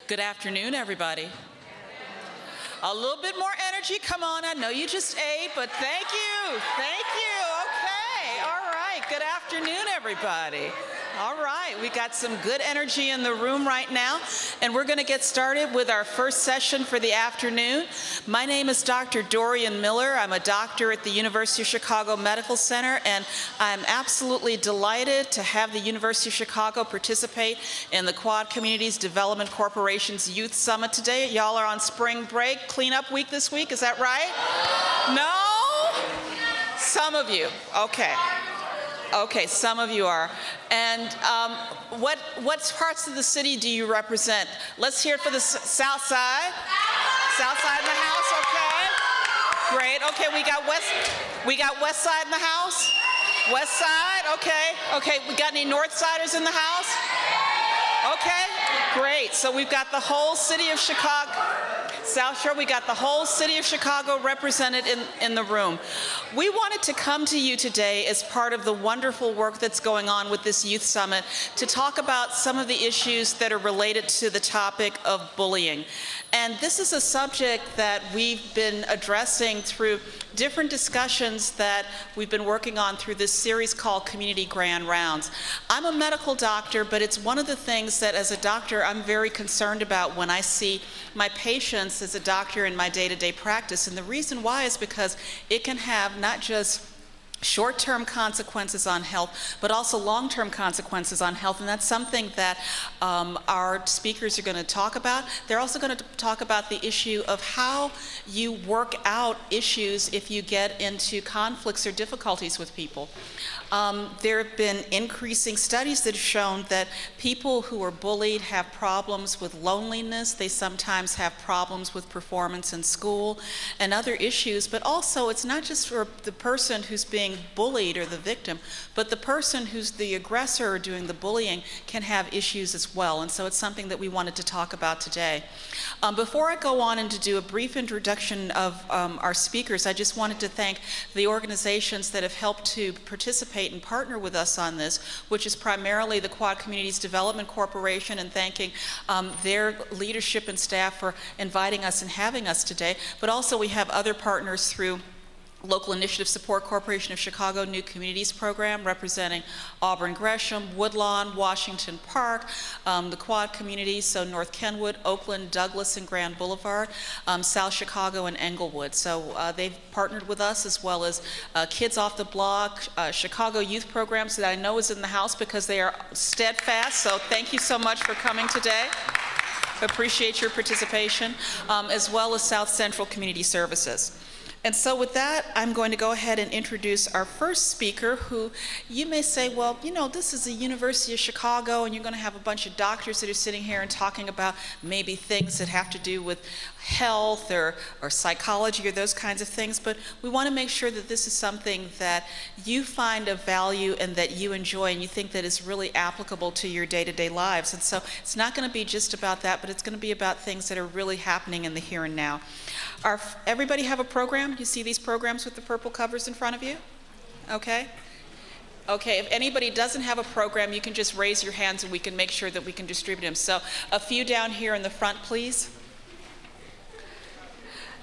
Good afternoon, everybody. A little bit more energy, come on. I know you just ate, but thank you. Thank you. Okay, all right. Good afternoon, everybody. All right, we got some good energy in the room right now, and we're going to get started with our first session for the afternoon. My name is Dr. Dorian Miller. I'm a doctor at the University of Chicago Medical Center, and I'm absolutely delighted to have the University of Chicago participate in the Quad Communities Development Corporation's Youth Summit today. Y'all are on spring break, cleanup week this week, is that right? No? Some of you, okay. Okay, some of you are. And what parts of the city do you represent? Let's hear it for the south side. South side in the house, okay. Great, okay, we got west side in the house. West side, okay. Okay, we got any north siders in the house? Okay, great. So we've got the whole city of Chicago. South Shore, we got the whole city of Chicago represented in the room. We wanted to come to you today as part of the wonderful work that's going on with this Youth Summit to talk about some of the issues that are related to the topic of bullying. And this is a subject that we've been addressing through different discussions that we've been working on through this series called Community Grand Rounds. I'm a medical doctor, but it's one of the things that as a doctor I'm very concerned about when I see my patients as a doctor in my day-to-day practice. And the reason why is because it can have not just short-term consequences on health, but also long-term consequences on health, and that's something that our speakers are going to talk about. They're also going to talk about the issue of how you work out issues if you get into conflicts or difficulties with people. There have been increasing studies that have shown that people who are bullied have problems with loneliness. They sometimes have problems with performance in school and other issues, but also it's not just for the person who's being bullied or the victim, but the person who's the aggressor or doing the bullying can have issues as well. And so it's something that we wanted to talk about today. Before I go on and to do a brief introduction of our speakers, I just wanted to thank the organizations that have helped to participate and partner with us on this, which is primarily the Quad Communities Development Corporation, and thanking their leadership and staff for inviting us and having us today. But also we have other partners through Local Initiative Support Corporation of Chicago New Communities Program, representing Auburn Gresham, Woodlawn, Washington Park, the Quad Communities, so North Kenwood, Oakland, Douglas, and Grand Boulevard, South Chicago, and Englewood. So they've partnered with us, as well as Kids Off the Block, Chicago Youth Programs that I know is in the house because they are steadfast. So thank you so much for coming today. Appreciate your participation, as well as South Central Community Services. And so with that, I'm going to go ahead and introduce our first speaker, who you may say, well, you know, this is the University of Chicago, and you're going to have a bunch of doctors that are sitting here and talking about maybe things that have to do with health or psychology or those kinds of things. But we want to make sure that this is something that you find of value and that you enjoy and you think that is really applicable to your day-to-day lives. And so it's not going to be just about that, but it's going to be about things that are really happening in the here and now. Everybody have a program? You see these programs with the purple covers in front of you? Okay. Okay, if anybody doesn't have a program, you can just raise your hands and we can make sure that we can distribute them. So a few down here in the front, please.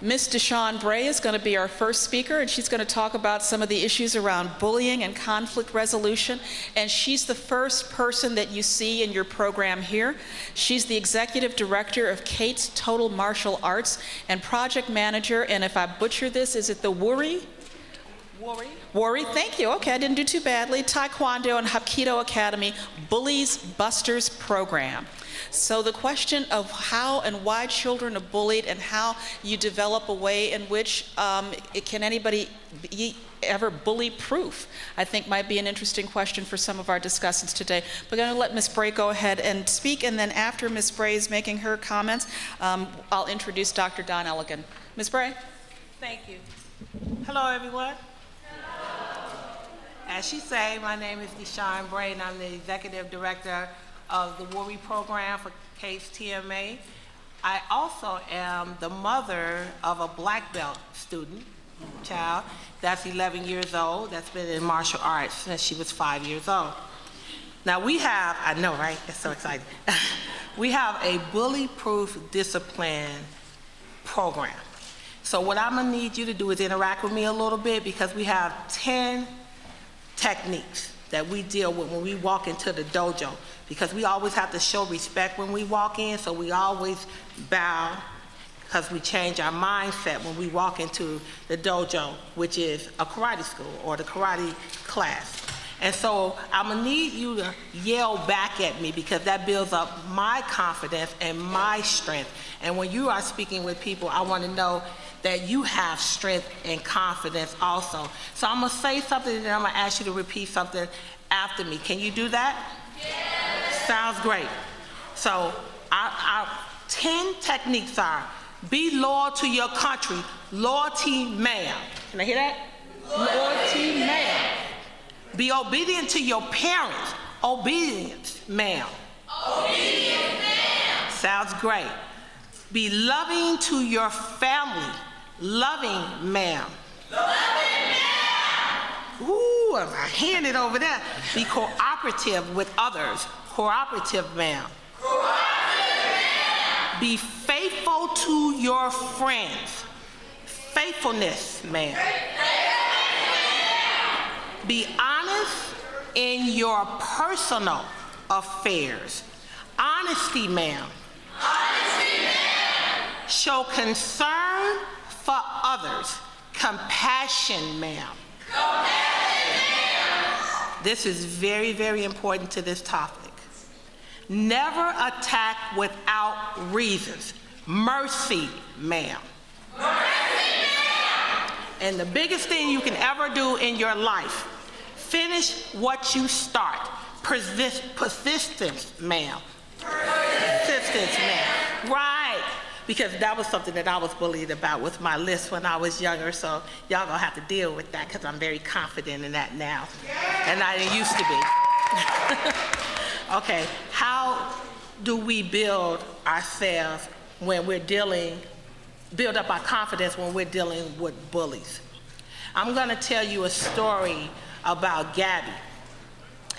Ms. Deshawn Bray is going to be our first speaker, and she's going to talk about some of the issues around bullying and conflict resolution. And she's the first person that you see in your program here. She's the executive director of Kate's Total Martial Arts and project manager. And if I butcher this, is it the Worry, thank you. Okay, I didn't do too badly. Taekwondo and Hapkido Academy Bullies Busters program. So the question of how and why children are bullied and how you develop a way in which can anybody be ever bully-proof, I think might be an interesting question for some of our discussants today. We're going to let Ms. Bray go ahead and speak, and then after Ms. Bray is making her comments, I'll introduce Dr. Don Elligan. Ms. Bray? Thank you. Hello, everyone. As she said, my name is Deshawn Bray, and I'm the executive director of the Worry program for CASE TMA. I also am the mother of a black belt student, child, that's 11 years old, that's been in martial arts since she was 5 years old. Now we have, I know, right? It's so exciting. we have a bully-proof discipline program. So what I'm gonna need you to do is interact with me a little bit, because we have 10 techniques that we deal with when we walk into the dojo, because we always have to show respect when we walk in, so we always bow, because we change our mindset when we walk into the dojo, which is a karate school or the karate class. And so I'm gonna need you to yell back at me, because that builds up my confidence and my strength. And when you are speaking with people, I wanna know that you have strength and confidence also. So I'm gonna say something and then I'm gonna ask you to repeat something after me. Can you do that? Yes. Sounds great. So our 10 techniques are: be loyal to your country, loyalty ma'am. Can I hear that? Loyalty ma'am. Be obedient to your parents, obedience ma'am. Obedience ma'am. Sounds great. Be loving to your family, loving ma'am. Loving ma'am. Ooh, I hand it over there. Be cooperative with others, cooperative ma'am. Cooperative ma'am. Be faithful to your friends, faithfulness ma'am. Be honest in your personal affairs, honesty ma'am. Honesty ma'am. Show concern for others, compassion ma'am. Compassion ma'am. This is very, very important to this topic. Never attack without reasons, mercy ma'am. Mercy ma'am. And the biggest thing you can ever do in your life, finish what you start. Persistence ma'am. Persistence ma'am. Right. Because that was something that I was bullied about with my list when I was younger, so y'all gonna have to deal with that, because I'm very confident in that now. And I didn't used to be. Okay, how do we build ourselves when we're build up our confidence when we're dealing with bullies? I'm gonna tell you a story about Gabby.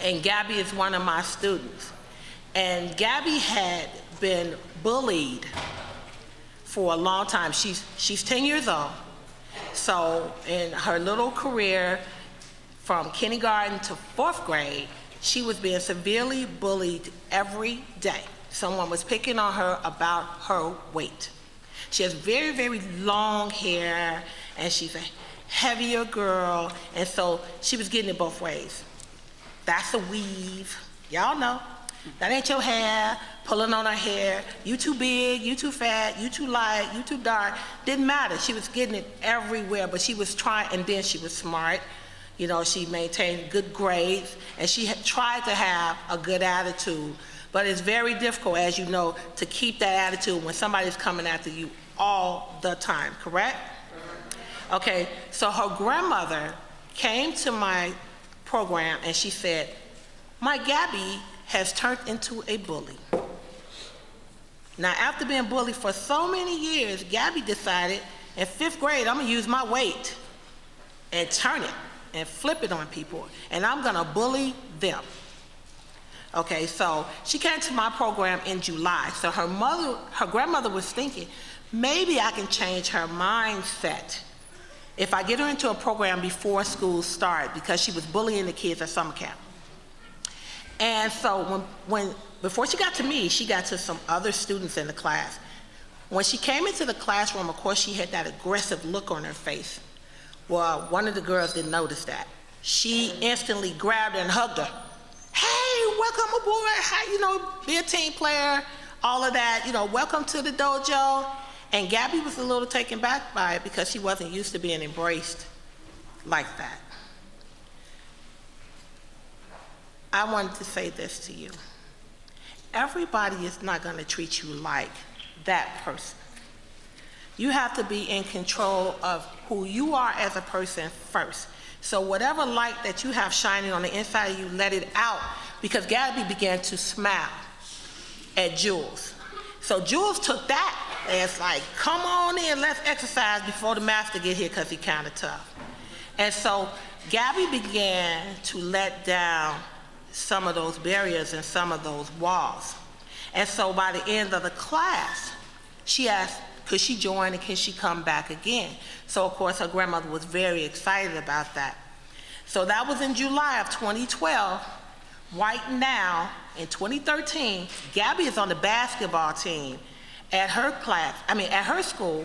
And Gabby is one of my students. And Gabby had been bullied for a long time. She's 10 years old. So in her little career, from kindergarten to 4th grade, she was being severely bullied every day. Someone was picking on her about her weight. She has very, very long hair, and she's a heavier girl, and so she was getting it both ways. That's a weave. Y'all know. That ain't your hair, pulling on her hair. You too big, you too fat, you too light, you too dark. Didn't matter. She was getting it everywhere, but she was trying, and then she was smart. You know, she maintained good grades, and she had tried to have a good attitude. But it's very difficult, as you know, to keep that attitude when somebody's coming after you all the time, correct? Okay, so her grandmother came to my program and she said, my Gabby has turned into a bully. Now, after being bullied for so many years, Gabby decided in 5th grade, I'm gonna use my weight and turn it and flip it on people, and I'm gonna bully them. Okay, so she came to my program in July. So her grandmother was thinking, maybe I can change her mindset if I get her into a program before school started, because she was bullying the kids at summer camp. And so before she got to me, she got to some other students in the class. When she came into the classroom, of course, she had that aggressive look on her face. Well, one of the girls didn't notice that. She instantly grabbed her and hugged her. Hey, welcome aboard. How, you know, be a team player, all of that, you know, welcome to the dojo. And Gabby was a little taken back by it because she wasn't used to being embraced like that. I wanted to say this to you. Everybody is not going to treat you like that person. You have to be in control of who you are as a person first. So whatever light that you have shining on the inside of you, let it out, because Gabby began to smile at Jules. So Jules took that and it's like, come on in, let's exercise before the master get here, because he's kind of tough. And so Gabby began to let down some of those barriers and some of those walls. And so by the end of the class, she asked, could she join and can she come back again? So of course her grandmother was very excited about that. So that was in July of 2012. Right now, in 2013, Gabby is on the basketball team at her class, at her school,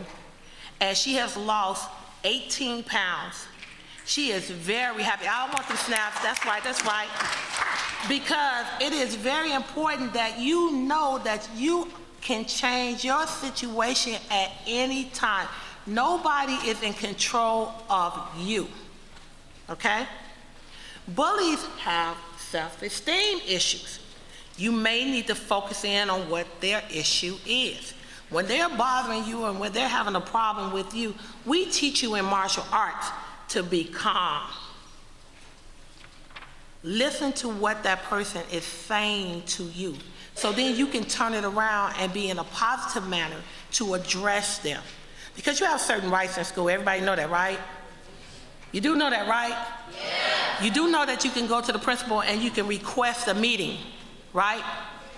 and she has lost 18 pounds. She is very happy. I want them snaps, that's right. Because it is very important that you know that you can change your situation at any time. Nobody is in control of you, okay? Bullies have self-esteem issues. You may need to focus in on what their issue is. When they're bothering you and when they're having a problem with you, we teach you in martial arts to be calm. Listen to what that person is saying to you. So then you can turn it around and be in a positive manner to address them. Because you have certain rights in school. Everybody know that, right? You do know that, right? Yeah. You do know that you can go to the principal and you can request a meeting, right?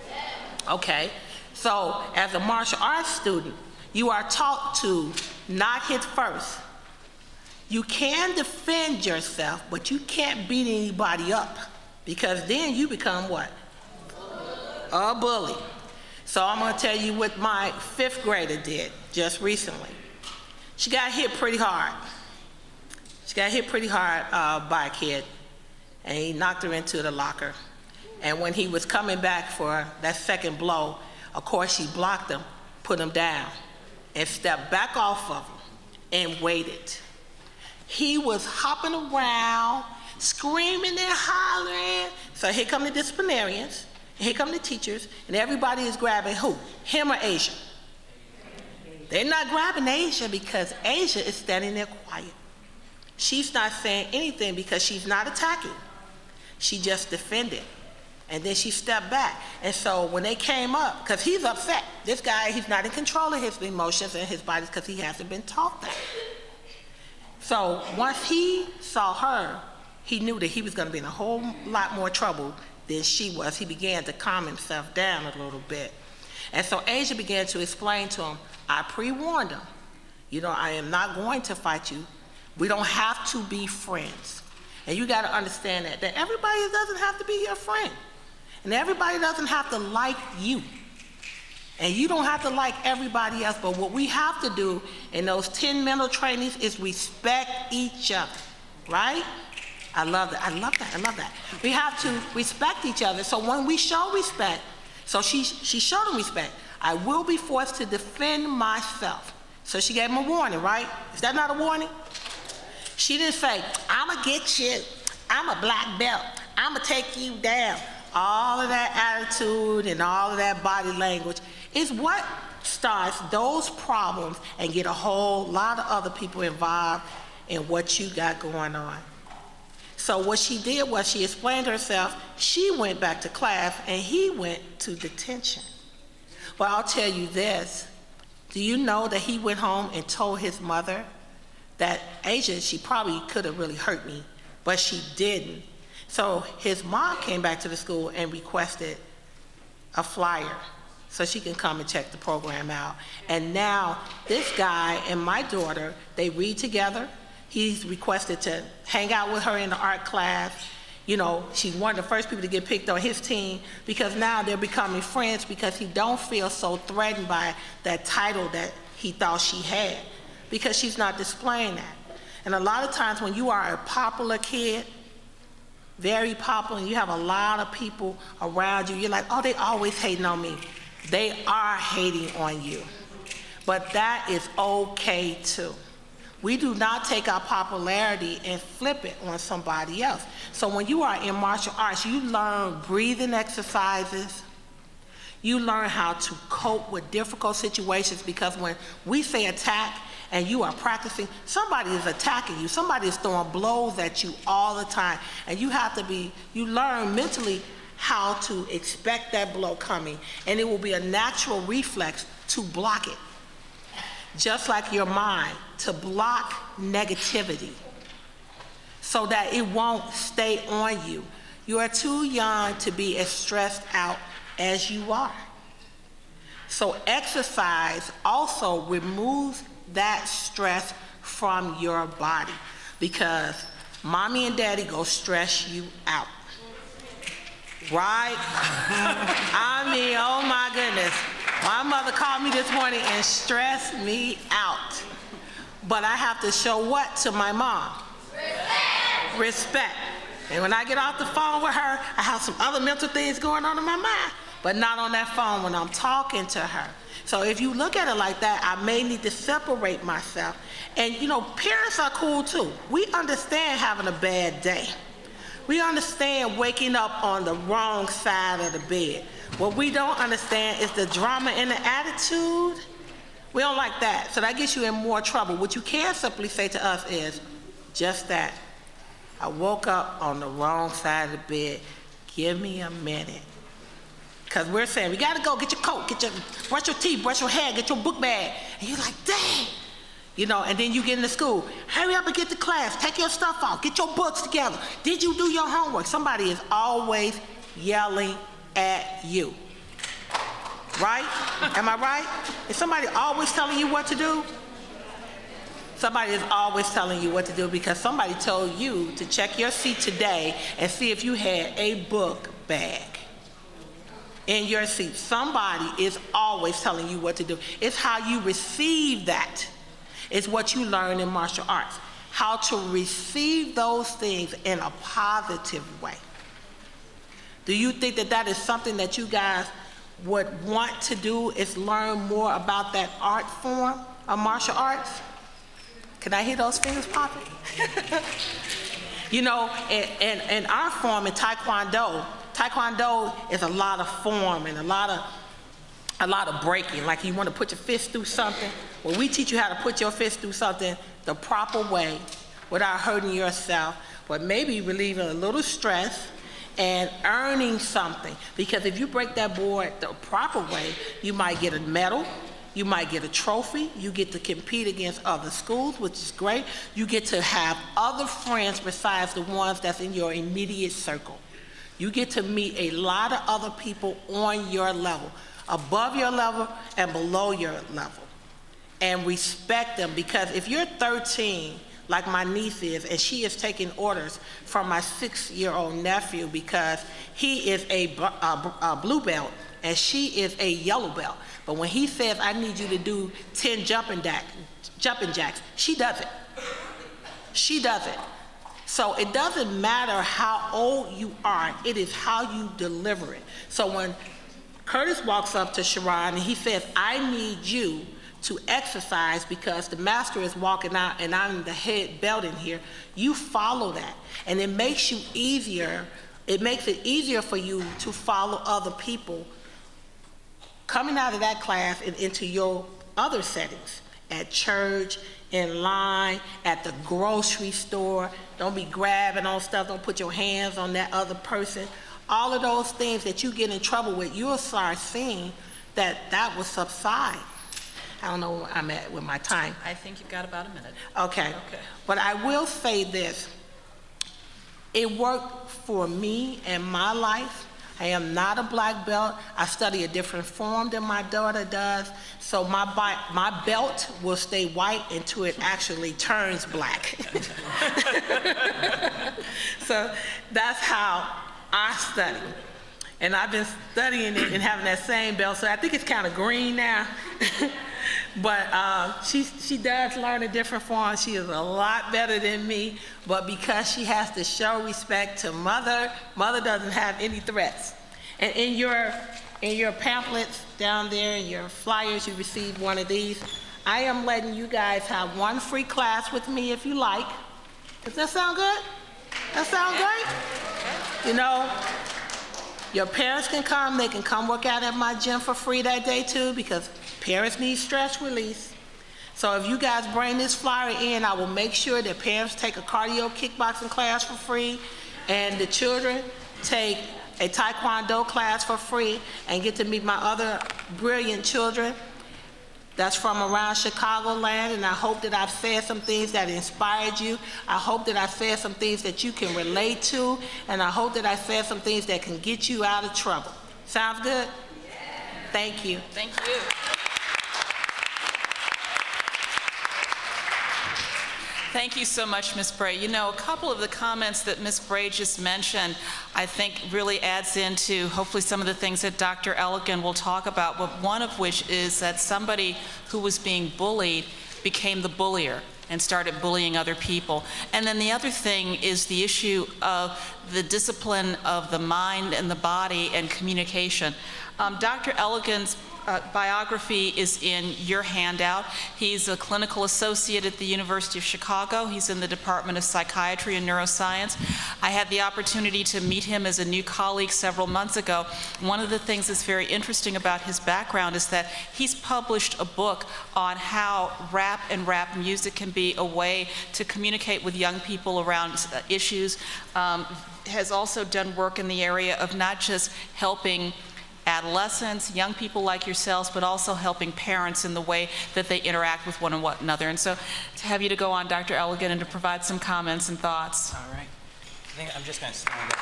Yeah. Okay. So as a martial arts student, you are taught to not hit first. You can defend yourself, but you can't beat anybody up, because then you become what? A bully. So I'm going to tell you what my 5th grader did just recently. She got hit pretty hard. She got hit pretty hard by a kid, and he knocked her into the locker. And when he was coming back for that second blow, of course she blocked him, put him down, and stepped back off of him and waited. He was hopping around, screaming and hollering. So here come the disciplinarians, and here come the teachers, and everybody is grabbing who? Him or Asia? They're not grabbing Asia because Asia is standing there quiet. She's not saying anything because she's not attacking. She just defended. And then she stepped back. And so when they came up, because he's upset. This guy, he's not in control of his emotions and his body because he hasn't been taught that. So once he saw her, he knew that he was going to be in a whole lot more trouble than she was. He began to calm himself down a little bit. And so Asia began to explain to him, I pre-warned him, you know, I am not going to fight you. We don't have to be friends. And you got to understand that everybody doesn't have to be your friend. And everybody doesn't have to like you. And you don't have to like everybody else. But what we have to do in those 10 mental trainings is respect each other, right? I love that. We have to respect each other. So when we show respect, so she showed him respect. I will be forced to defend myself. So she gave him a warning, right? Is that not a warning? She didn't say, I'm going to get you. I'm a black belt. I'm going to take you down. All of that attitude and all of that body language is what starts those problems and get a whole lot of other people involved in what you got going on. So what she did was she explained herself. She went back to class and he went to detention. Well, I'll tell you this. Do you know that he went home and told his mother that Asia, she probably could have really hurt me, but she didn't. So his mom came back to the school and requested a flyer so she can come and check the program out. And now this guy and my daughter, they read together. He's requested to hang out with her in the art class. You know, she's one of the first people to get picked on his team because now they're becoming friends because he don't feel so threatened by that title that he thought she had because she's not displaying that. And a lot of times when you are a popular kid, very popular, and you have a lot of people around you, you're like, oh, they always hating on me. They are hating on you. But that is okay too. We do not take our popularity and flip it on somebody else. So when you are in martial arts, you learn breathing exercises. You learn how to cope with difficult situations because when we say attack and you are practicing, somebody is attacking you. Somebody is throwing blows at you all the time. And you have to you learn mentally how to expect that blow coming. And it will be a natural reflex to block it. Just like your mind, to block negativity so that it won't stay on you. You are too young to be as stressed out as you are. So exercise also removes that stress from your body, because mommy and daddy go stress you out. Right? I mean, oh my goodness. My mother called me this morning and stressed me out. But I have to show what to my mom? Respect. Respect. And when I get off the phone with her, I have some other mental things going on in my mind, but not on that phone when I'm talking to her. So if you look at it like that, I may need to separate myself. And you know, parents are cool too. We understand having a bad day. We understand waking up on the wrong side of the bed. What we don't understand is the drama and the attitude. We don't like that. So that gets you in more trouble. What you can simply say to us is just that. I woke up on the wrong side of the bed. Give me a minute. Because we're saying, we got to go get your coat, brush your teeth, brush your hair, get your book bag. And you're like, dang. You know, and then you get into school. Hurry up and get to class. Take your stuff out. Get your books together. Did you do your homework? Somebody is always yelling at you. Right? Am I right? Is somebody always telling you what to do? Somebody is always telling you what to do because somebody told you to check your seat today and see if you had a book bag in your seat. Somebody is always telling you what to do. It's how you receive that. It's what you learn in martial arts. How to receive those things in a positive way. Do you think that that is something that you guys would want to do, is learn more about that art form of martial arts? Can I hear those fingers popping? You know, in our form in Taekwondo, Taekwondo is a lot of form and a lot of breaking. Like you want to put your fist through something. Well, we teach you how to put your fist through something the proper way without hurting yourself, but maybe relieving a little stress and earning something. Because if you break that board the proper way, you might get a medal, you might get a trophy, you get to compete against other schools, which is great. You get to have other friends besides the ones that's in your immediate circle. You get to meet a lot of other people on your level, above your level and below your level. And respect them, because if you're 13, like my niece is, and she is taking orders from my 6-year-old nephew because he is a blue belt and she is a yellow belt. But when he says, I need you to do 10 jumping jacks, she does it. She does it. So it doesn't matter how old you are, it is how you deliver it. So when Curtis walks up to Sharon and he says, I need you to exercise because the master is walking out and I'm the head belt in here, you follow that. And it makes you easier, it makes it easier for you to follow other people coming out of that class and into your other settings, at church, in line, at the grocery store. Don't be grabbing on stuff, don't put your hands on that other person. All of those things that you get in trouble with, you'll start seeing that will subside. I don't know where I'm at with my time. I think you've got about a minute. Okay. But I will say this. It worked for me and my life. I am not a black belt. I study a different form than my daughter does. So my belt will stay white until it actually turns black. So that's how I study. And I've been studying it and having that same belt. So I think it's kind of green now. But she does learn a different form. She is a lot better than me. But because she has to show respect to mother doesn't have any threats. And in your pamphlets down there, in your flyers, you received one of these. I am letting you guys have one free class with me if you like. Does that sound good? That sound great? You know, your parents can come. They can come work out at my gym for free that day too, because parents need stress release. So if you guys bring this flyer in, I will make sure that parents take a cardio kickboxing class for free, and the children take a Taekwondo class for free and get to meet my other brilliant children that's from around Chicagoland. And I hope that I've said some things that inspired you. I hope that I said some things that you can relate to, and I hope that I said some things that can get you out of trouble. Sounds good? Thank you. Thank you. Thank you so much, Ms. Bray. You know, a couple of the comments that Ms. Bray just mentioned, I think really adds into hopefully some of the things that Dr. Elligan will talk about, but one of which is that somebody who was being bullied became the bullier and started bullying other people. And then the other thing is the issue of the discipline of the mind and the body and communication. Dr. Elligan's biography is in your handout. He's a clinical associate at the University of Chicago. He's in the Department of Psychiatry and Neuroscience. I had the opportunity to meet him as a new colleague several months ago. One of the things that's very interesting about his background is that he's published a book on how rap and rap music can be a way to communicate with young people around issues. Has also done work in the area of not just helping adolescents, young people like yourselves, but also helping parents in the way that they interact with one another. And so to have you to go on, Dr. Elligan, and to provide some comments and thoughts. All right. I think I'm just going to stand up.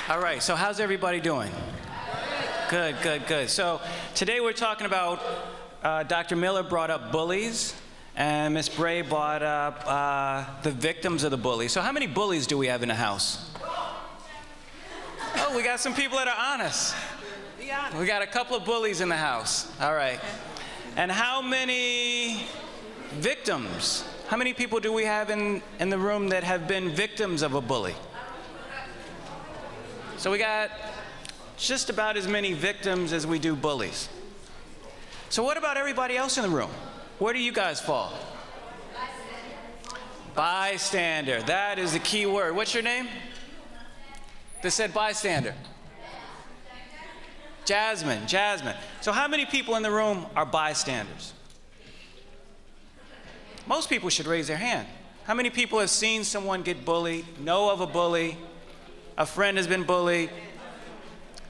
Okay. All right, so how's everybody doing? Good, good, good. So today we're talking about, Dr. Miller brought up bullies, and Ms. Bray brought up the victims of the bullies. So how many bullies do we have in the house? Oh, we got some people that are honest. We got a couple of bullies in the house. All right. And how many victims? How many people do we have in the room that have been victims of a bully? So we got just about as many victims as we do bullies. So what about everybody else in the room? Where do you guys fall? Bystander. That is the key word. What's your name? That said bystander. Jasmine, Jasmine. So how many people in the room are bystanders? Most people should raise their hand. How many people have seen someone get bullied, know of a bully, a friend has been bullied?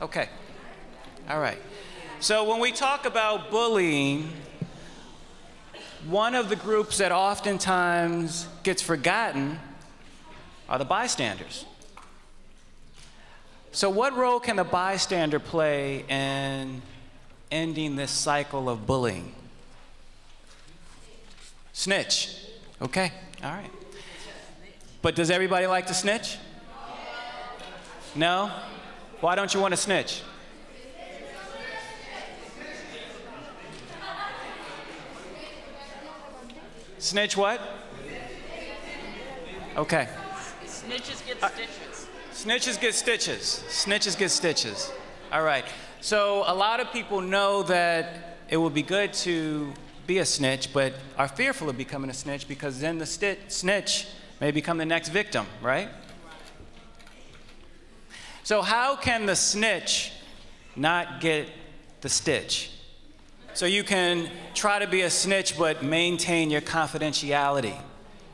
Okay, all right. So when we talk about bullying, one of the groups that oftentimes gets forgotten are the bystanders. So what role can the bystander play in ending this cycle of bullying? Snitch. Okay, all right. But does everybody like to snitch? No? Why don't you want to snitch? Snitch what? Okay. Snitches get stitches. Snitches get stitches. Snitches get stitches. All right. So a lot of people know that it would be good to be a snitch, but are fearful of becoming a snitch because then the snitch may become the next victim, right? So how can the snitch not get the stitch? So you can try to be a snitch but maintain your confidentiality,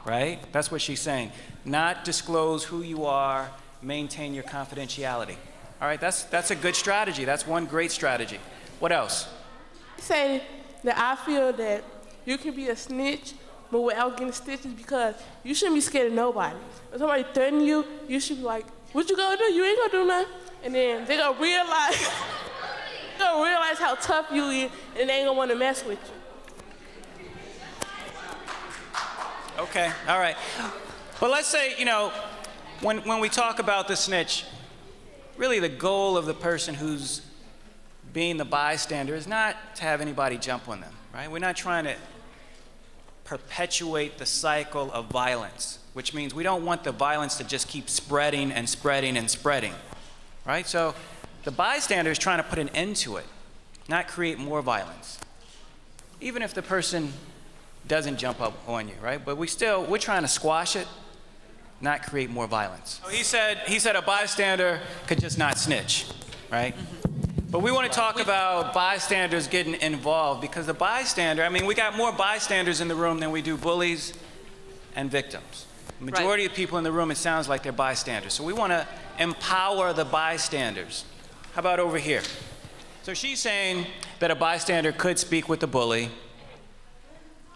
right? That's what she's saying. Not disclose who you are, maintain your confidentiality. All right, that's a good strategy. That's one great strategy. What else? Say that I feel that you can be a snitch but without getting stitches because you shouldn't be scared of nobody. If somebody threaten you, you should be like, what you gonna do? You ain't gonna do nothing. And then they gonna realize, how tough you is and they ain't gonna wanna mess with you. Okay, all right. But let's say, you know, when we talk about the snitch, really the goal of the person who's being the bystander is not to have anybody jump on them, right? We're not trying to perpetuate the cycle of violence, which means we don't want the violence to just keep spreading and spreading and spreading, right? So the bystander is trying to put an end to it, not create more violence. Even if the person doesn't jump up on you, right? But we're trying to squash it, not create more violence. So he said a bystander could just not snitch, right? But we want to talk about bystanders getting involved because the bystander, I mean, we got more bystanders in the room than we do bullies and victims. The majority of people in the room, it sounds like they're bystanders. So we want to empower the bystanders. How about over here? So she's saying that a bystander could speak with the bully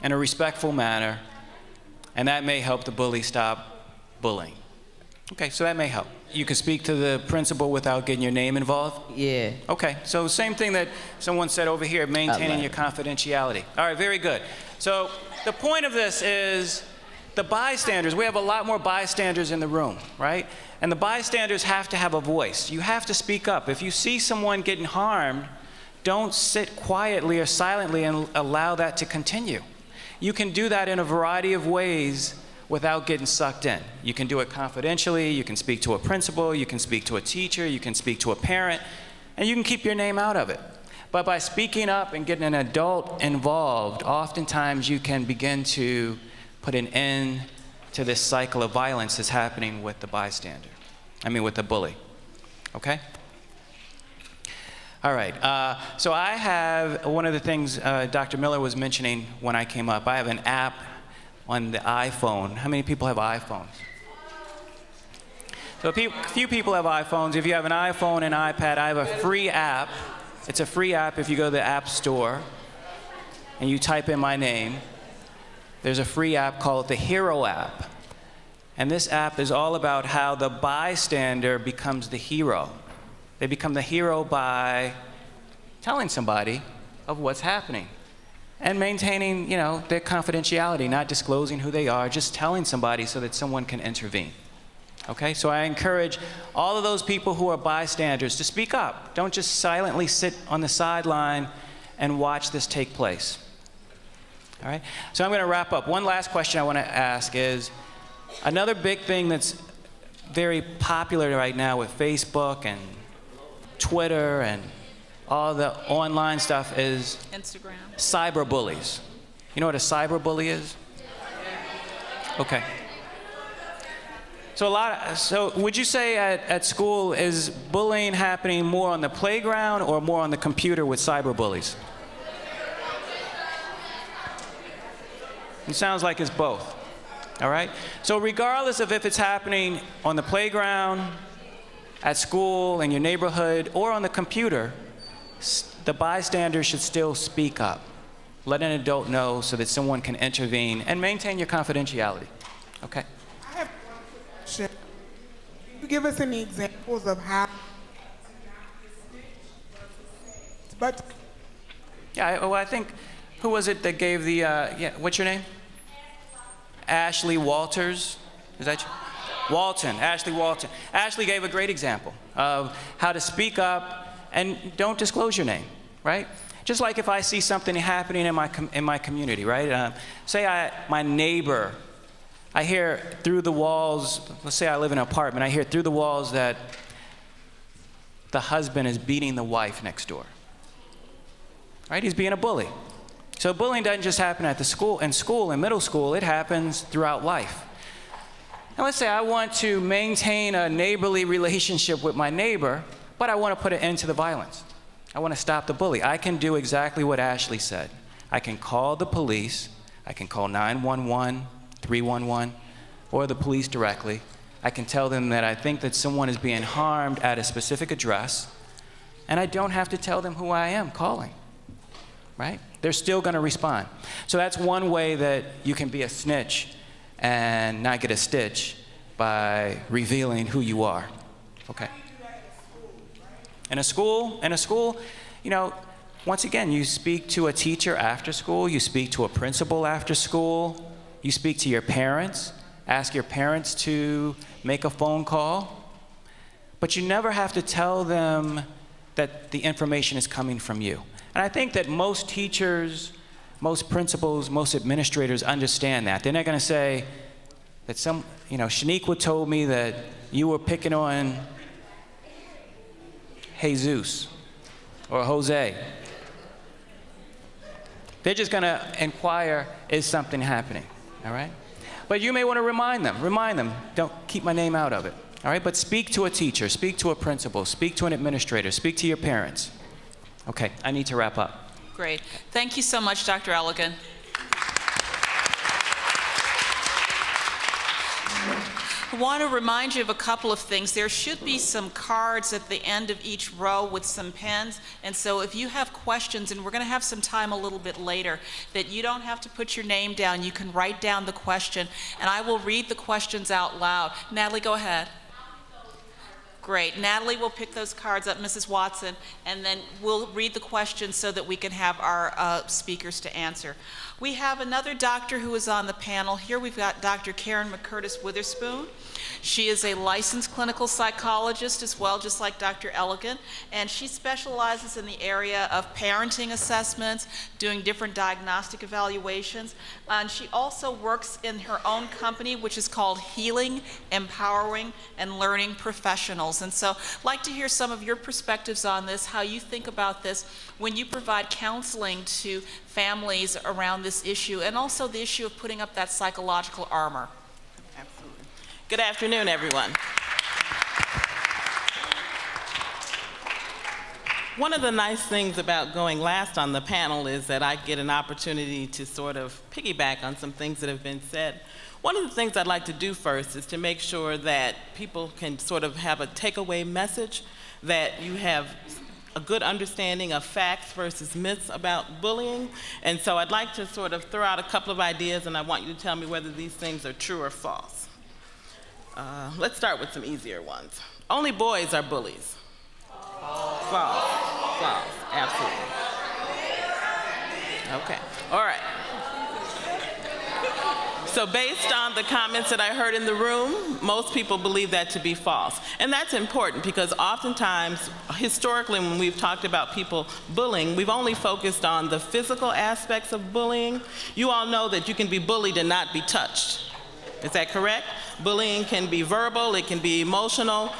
in a respectful manner, and that may help the bully stop bullying. Okay, so that may help. You can speak to the principal without getting your name involved? Yeah. Okay, so same thing that someone said over here, maintaining your confidentiality. All right, very good. So the point of this is the bystanders. We have a lot more bystanders in the room, right? And the bystanders have to have a voice. You have to speak up. If you see someone getting harmed, don't sit quietly or silently and allow that to continue. You can do that in a variety of ways without getting sucked in. You can do it confidentially, you can speak to a principal, you can speak to a teacher, you can speak to a parent, and you can keep your name out of it. But by speaking up and getting an adult involved, oftentimes you can begin to put an end to this cycle of violence that's happening with the bystander. With the bully, okay? All right, so I have, one of the things Dr. Miller was mentioning when I came up, I have an app on the iPhone. How many people have iPhones? So a few people have iPhones. If you have an iPhone and iPad, I have a free app. It's a free app if you go to the App Store and you type in my name. There's a free app called the Hero app. And this app is all about how the bystander becomes the hero. They become the hero by telling somebody of what's happening and maintaining, their confidentiality, not disclosing who they are, just telling somebody so that someone can intervene. Okay, so I encourage all of those people who are bystanders to speak up. Don't just silently sit on the sideline and watch this take place. All right, so I'm going to wrap up. One last question I want to ask is, another big thing that's very popular right now with Facebook and Twitter and all the online stuff is Instagram. Cyberbullies. You know what a cyberbully is? Okay. So would you say at school, is bullying happening more on the playground or more on the computer with cyberbullies? It sounds like it's both. All right? So regardless of if it's happening on the playground, at school, in your neighborhood, or on the computer, the bystander should still speak up. Let an adult know so that someone can intervene and maintain your confidentiality. Okay? I have one question. Can you give us any examples of how? But yeah, well, I think, who was it that gave the, what's your name? Ashley Walters. Is that you? Walton, Ashley Walton. Ashley gave a great example of how to speak up and don't disclose your name, right? Just like if I see something happening in my community, right? Say my neighbor, I hear through the walls, let's say I live in an apartment, I hear through the walls that the husband is beating the wife next door, right? He's being a bully. So bullying doesn't just happen at the school, in middle school, it happens throughout life. Now let's say I want to maintain a neighborly relationship with my neighbor, but I want to put an end to the violence. I want to stop the bully. I can do exactly what Ashley said. I can call the police, I can call 911, 311, or the police directly. I can tell them that I think that someone is being harmed at a specific address, and I don't have to tell them who I am calling, right? They're still going to respond. So that's one way that you can be a snitch and not get a stitch by revealing who you are. Okay. In a school, once again, you speak to a teacher after school, you speak to a principal after school, you speak to your parents, ask your parents to make a phone call, but you never have to tell them that the information is coming from you. And I think that most teachers, most principals, most administrators understand that. They're not going to say that Shaniqua told me that you were picking on Jesus or Jose. They're just going to inquire, is something happening, all right? But you may want to remind them, don't keep my name out of it, all right? But speak to a teacher, speak to a principal, speak to an administrator, speak to your parents. Okay, I need to wrap up. Great. Thank you so much, Dr. Elligan. I want to remind you of a couple of things. There should be some cards at the end of each row with some pens, and so if you have questions, and we're going to have some time a little bit later, that you don't have to put your name down. You can write down the question, and I will read the questions out loud. Natalie, go ahead. Great. Natalie will pick those cards up, Mrs. Watson, and then we'll read the questions so that we can have our speakers to answer. We have another doctor who is on the panel here. We've got Dr. Karen McCurtis Witherspoon. She is a licensed clinical psychologist as well, just like Dr. Elegant, and she specializes in the area of parenting assessments, doing different diagnostic evaluations, and she also works in her own company, which is called Healing, Empowering, and Learning Professionals. And so I'd like to hear some of your perspectives on this, how you think about this when you provide counseling to families around this issue, and also the issue of putting up that psychological armor. Absolutely. Good afternoon, everyone. One of the nice things about going last on the panel is that I get an opportunity to sort of piggyback on some things that have been said. One of the things I'd like to do first is to make sure that people can sort of have a takeaway message, that you have a good understanding of facts versus myths about bullying. And so I'd like to sort of throw out a couple of ideas, and I want you to tell me whether these things are true or false. Let's start with some easier ones. Only boys are bullies. False. False. Absolutely. Okay. All right. So based on the comments that I heard in the room, most people believe that to be false. And that's important because oftentimes, historically, when we've talked about people bullying, we've only focused on the physical aspects of bullying. You all know that you can be bullied and not be touched. Is that correct? Bullying can be verbal, it can be emotional,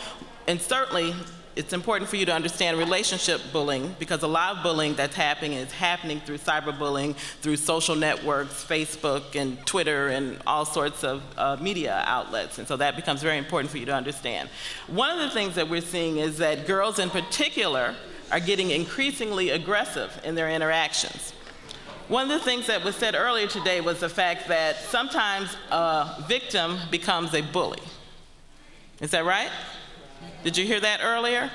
and certainly it's important for you to understand relationship bullying, because a lot of bullying that's happening is happening through cyberbullying, through social networks, Facebook and Twitter and all sorts of media outlets. And so that becomes very important for you to understand. One of the things that we're seeing is that girls in particular are getting increasingly aggressive in their interactions. One of the things that was said earlier today was the fact that sometimes a victim becomes a bully. Is that right? Did you hear that earlier?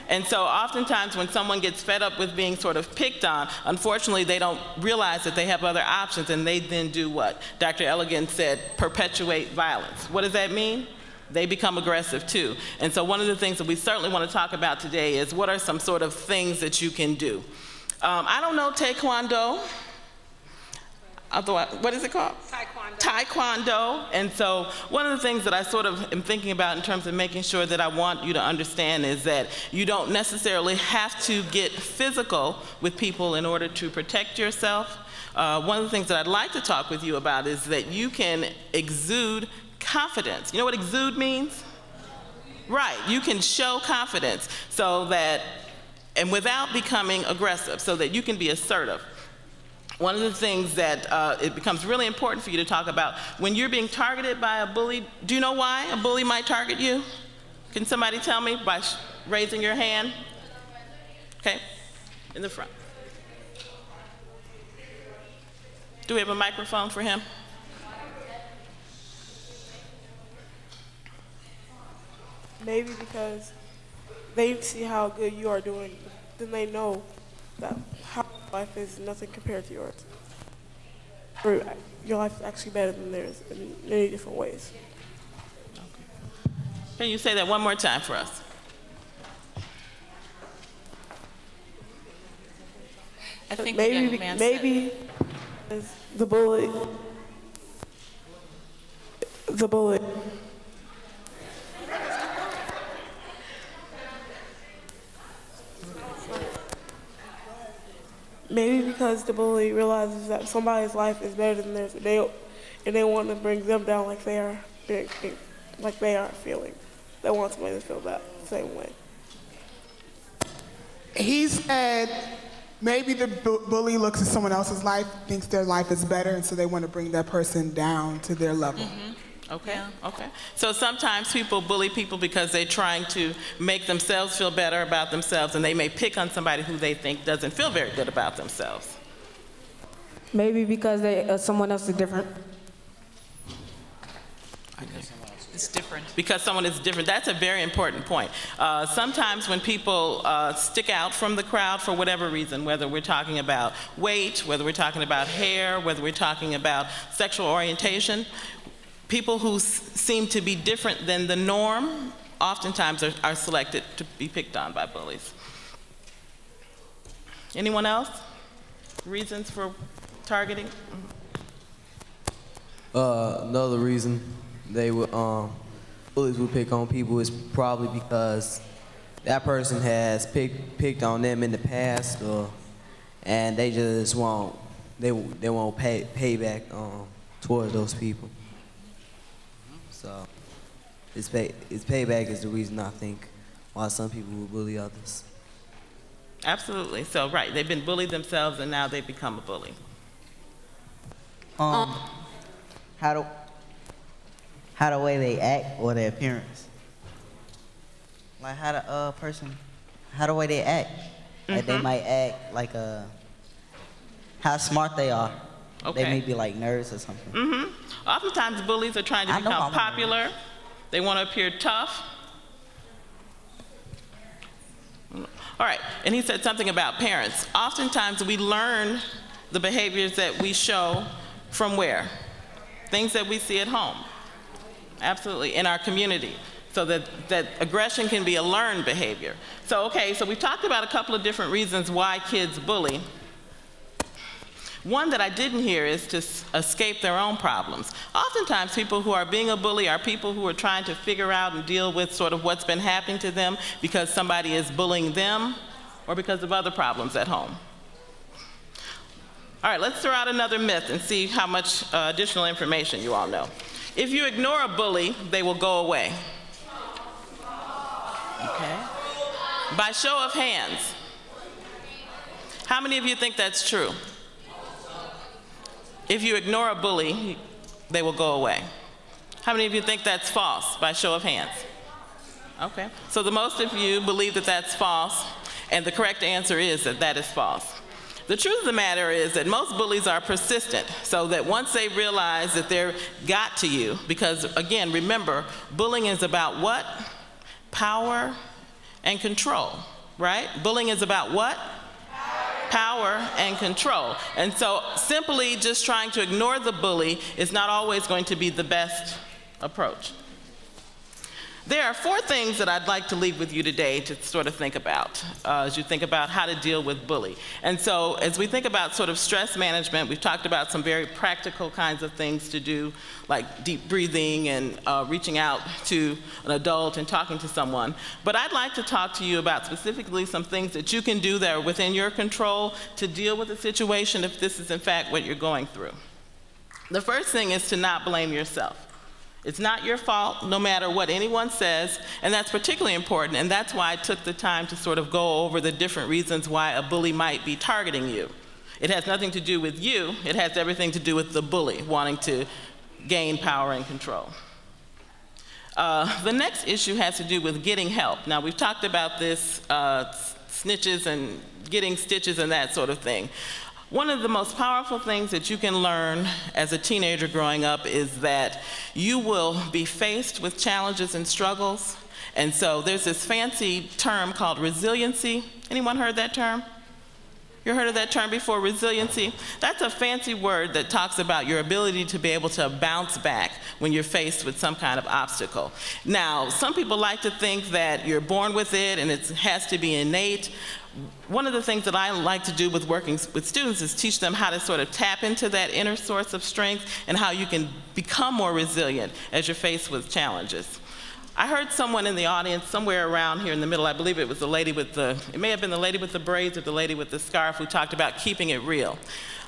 And so oftentimes when someone gets fed up with being sort of picked on, unfortunately they don't realize that they have other options, and they then do what Dr. Elegant said, perpetuate violence. What does that mean? They become aggressive too. And so one of the things that we certainly want to talk about today is what are some sort of things that you can do. I don't know Taekwondo. What is it called? Taekwondo. Taekwondo. And so one of the things that I sort of am thinking about in terms of making sure that I want you to understand is that you don't necessarily have to get physical with people in order to protect yourself. One of the things that I'd like to talk with you about is that you can exude confidence. You know what exude means? Right. You can show confidence so that, and without becoming aggressive, so that you can be assertive. One of the things that it becomes really important for you to talk about when you're being targeted by a bully. Do you know why a bully might target you? Can somebody tell me by raising your hand? Okay, in the front. Do we have a microphone for him? Maybe because they see how good you are doing, then they know that how life is nothing compared to yours. Or your life is actually better than theirs in many different ways. Okay. Can you say that one more time for us? I think maybe the bully. Maybe because the bully realizes that somebody's life is better than theirs, and they want to bring them down like they are feeling. They want somebody to feel that same way. He said maybe the bully looks at someone else's life, thinks their life is better, and so they want to bring that person down to their level. Mm-hmm. Okay, yeah. Okay. So sometimes people bully people because they're trying to make themselves feel better about themselves, and they may pick on somebody who they think doesn't feel very good about themselves. Maybe because someone else is different. It's different. Because someone is different. That's a very important point. Sometimes when people stick out from the crowd for whatever reason, whether we're talking about weight, whether we're talking about hair, whether we're talking about sexual orientation, people who seem to be different than the norm oftentimes are selected to be picked on by bullies. Anyone else? Reasons for targeting? Another reason they would bullies would pick on people is probably because that person has picked on them in the past, and they just won't pay back towards those people. So it's payback is the reason I think why some people will bully others. Absolutely. So right, they've been bullied themselves and now they've become a bully. How the way they act or their appearance. Like how the way they act. Like they might act like how smart they are. Okay. They may be like nerds or something. Oftentimes bullies are trying to become popular. They want to appear tough. All right, and he said something about parents. Oftentimes we learn the behaviors that we show from where? Things that we see at home. Absolutely, in our community. So that aggression can be a learned behavior. So, okay, so we've talked about a couple of different reasons why kids bully. One that I didn't hear is to escape their own problems. Oftentimes people who are being a bully are people who are trying to figure out and deal with sort of what's been happening to them because somebody is bullying them or because of other problems at home. All right, let's throw out another myth and see how much additional information you all know. If you ignore a bully, they will go away. Okay. By show of hands, how many of you think that's true? If you ignore a bully, they will go away. How many of you think that's false, by show of hands? Okay, so the most of you believe that that's false, and the correct answer is that that is false. The truth of the matter is that most bullies are persistent, so that once they realize that they're got to you, because again, remember, bullying is about what? Power and control, right? Bullying is about what? Power and control. And so simply just trying to ignore the bully is not always going to be the best approach. There are 4 things that I'd like to leave with you today to sort of think about as you think about how to deal with bully. And so as we think about sort of stress management, we've talked about some very practical kinds of things to do, like deep breathing and reaching out to an adult and talking to someone. But I'd like to talk to you about specifically some things that you can do that are within your control to deal with the situation if this is in fact what you're going through. The first thing is to not blame yourself. It's not your fault, no matter what anyone says, and that's particularly important, and that's why I took the time to sort of go over the different reasons why a bully might be targeting you. It has nothing to do with you, it has everything to do with the bully wanting to gain power and control. The next issue has to do with getting help. Now, we've talked about this, snitches and getting stitches and that sort of thing. One of the most powerful things that you can learn as a teenager growing up is that you will be faced with challenges and struggles. And so there's this fancy term called resiliency. Anyone heard that term? You heard of that term before, resiliency? That's a fancy word that talks about your ability to be able to bounce back when you're faced with some kind of obstacle. Now, some people like to think that you're born with it and it has to be innate. One of the things that I like to do with working with students is teach them how to sort of tap into that inner source of strength and how you can become more resilient as you're faced with challenges. I heard someone in the audience somewhere around here in the middle, I believe it was the lady with it may have been the lady with the braids or the lady with the scarf who talked about keeping it real.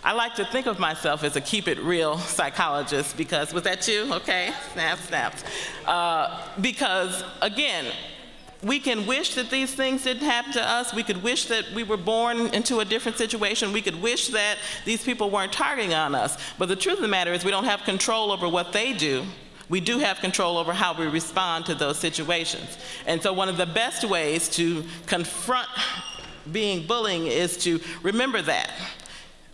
I like to think of myself as a keep it real psychologist because, was that you? Okay, snaps. Because again, we can wish that these things didn't happen to us. We could wish that we were born into a different situation. We could wish that these people weren't targeting on us. But the truth of the matter is we don't have control over what they do. We do have control over how we respond to those situations. And so one of the best ways to confront being bullying is to remember that.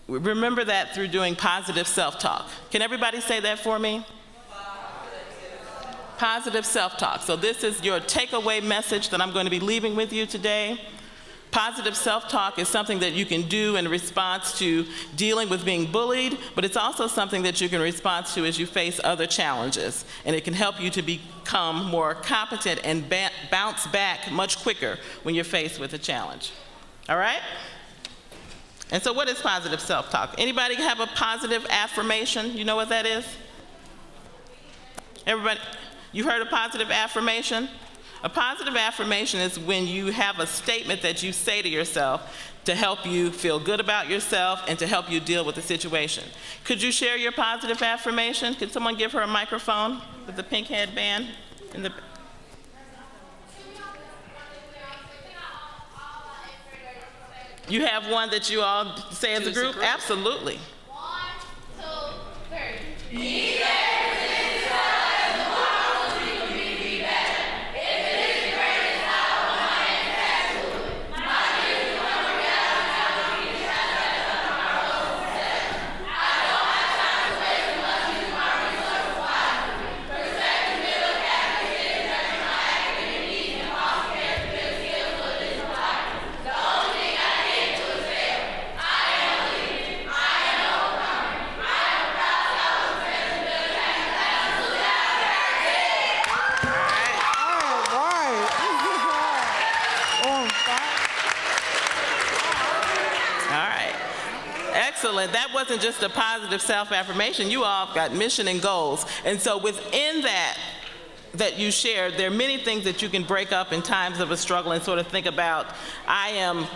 Remember that through doing positive self-talk. Can everybody say that for me? Positive self-talk. So this is your takeaway message that I'm going to be leaving with you today. Positive self-talk is something that you can do in response to dealing with being bullied, but it's also something that you can respond to as you face other challenges. And it can help you to become more competent and bounce back much quicker when you're faced with a challenge. All right? And so what is positive self-talk? Anybody have a positive affirmation? You know what that is? Everybody, you heard a positive affirmation? A positive affirmation is when you have a statement that you say to yourself to help you feel good about yourself and to help you deal with the situation. Could you share your positive affirmation? Could someone give her a microphone with the pink headband? You have one that you all say as a group? Absolutely. 1, 2, 3. Be Excellent. That wasn't just a positive self-affirmation. You all got mission and goals. And so within that you shared, there are many things that you can break up in times of a struggle and sort of think about, I am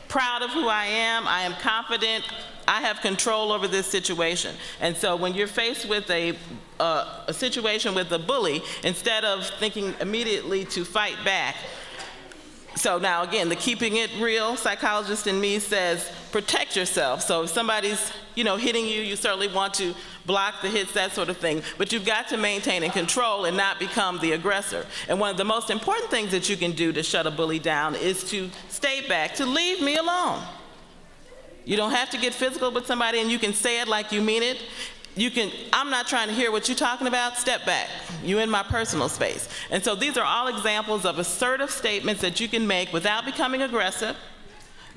proud of who I am confident, I have control over this situation. And so when you're faced with a situation with a bully, instead of thinking immediately to fight back, so now again, the keeping it real psychologist in me says, protect yourself. So if somebody's, hitting you, you certainly want to block the hits, that sort of thing. But you've got to maintain and control and not become the aggressor. And one of the most important things that you can do to shut a bully down is to stay back, to leave me alone. You don't have to get physical with somebody, and you can say it like you mean it. I'm not trying to hear what you're talking about, step back. You're in my personal space. And so these are all examples of assertive statements that you can make without becoming aggressive,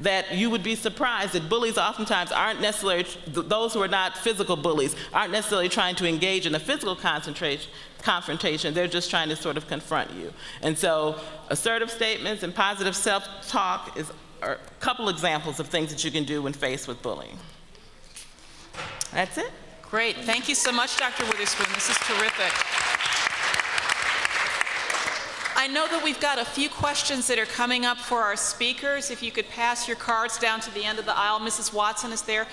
that you would be surprised that bullies oftentimes aren't necessarily, those who are not physical bullies, aren't necessarily trying to engage in a physical confrontation, they're just trying to sort of confront you. And so assertive statements and positive self-talk are a couple examples of things that you can do when faced with bullying. That's it. Great. Thank you so much, Dr. Witherspoon. This is terrific. I know that we've got a few questions that are coming up for our speakers. If you could pass your cards down to the end of the aisle. Mrs. Watson is there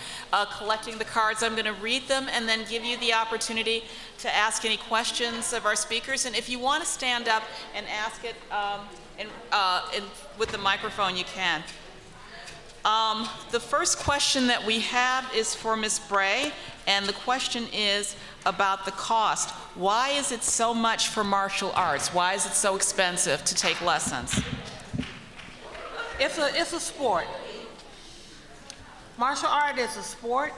collecting the cards. I'm going to read them and then give you the opportunity to ask any questions of our speakers. And if you want to stand up and ask it with the microphone, you can. The first question that we have is for Ms. Bray, and the question is about the cost. Why is it so much for martial arts? Why is it so expensive to take lessons? It's a sport. Martial art is a sport,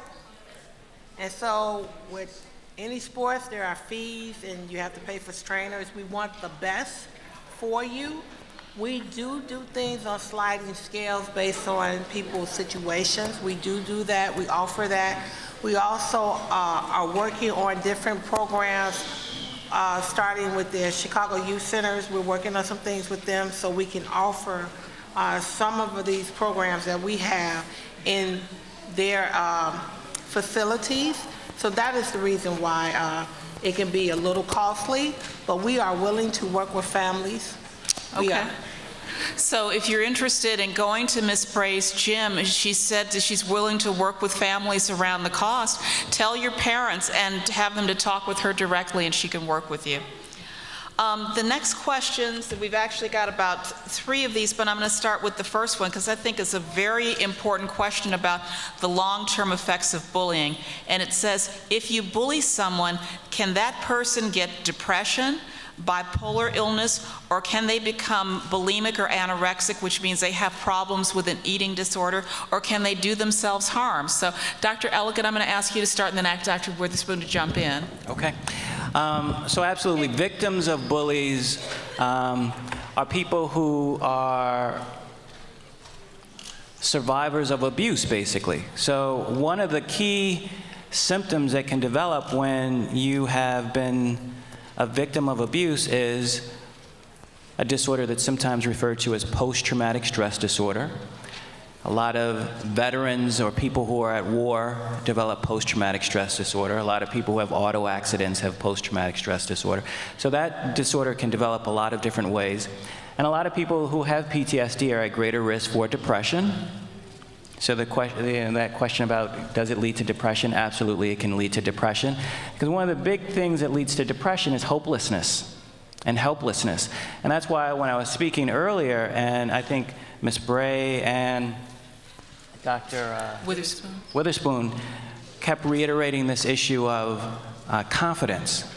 and so with any sports there are fees and you have to pay for trainers. We want the best for you. We do things on sliding scales based on people's situations. We do that. We offer that. We also are working on different programs, starting with the Chicago Youth Centers. We're working on some things with them so we can offer some of these programs that we have in their facilities. So that is the reason why it can be a little costly, but we are willing to work with families. Okay. So if you're interested in going to Ms. Bray's gym, she said that she's willing to work with families around the cost. Tell your parents and have them to talk with her directly, and she can work with you. The next questions, we've actually got about 3 of these, but I'm going to start with the first one because I think it's a very important question about the long-term effects of bullying. And it says, if you bully someone, can that person get depression, bipolar illness, or can they become bulimic or anorexic, which means they have problems with an eating disorder, or can they do themselves harm? So Dr. Ellicott, I'm going to ask you to start and then ask Dr. Witherspoon to jump in. Okay. So absolutely, victims of bullies are people who are survivors of abuse, basically. So one of the key symptoms that can develop when you have been a victim of abuse is a disorder that's sometimes referred to as post-traumatic stress disorder. A lot of veterans or people who are at war develop post-traumatic stress disorder. A lot of people who have auto accidents have post-traumatic stress disorder. So that disorder can develop a lot of different ways. And a lot of people who have PTSD are at greater risk for depression. So that question about does it lead to depression? Absolutely, it can lead to depression. Because one of the big things that leads to depression is hopelessness and helplessness. And that's why when I was speaking earlier, and I think Ms. Bray and Dr. Witherspoon kept reiterating this issue of confidence.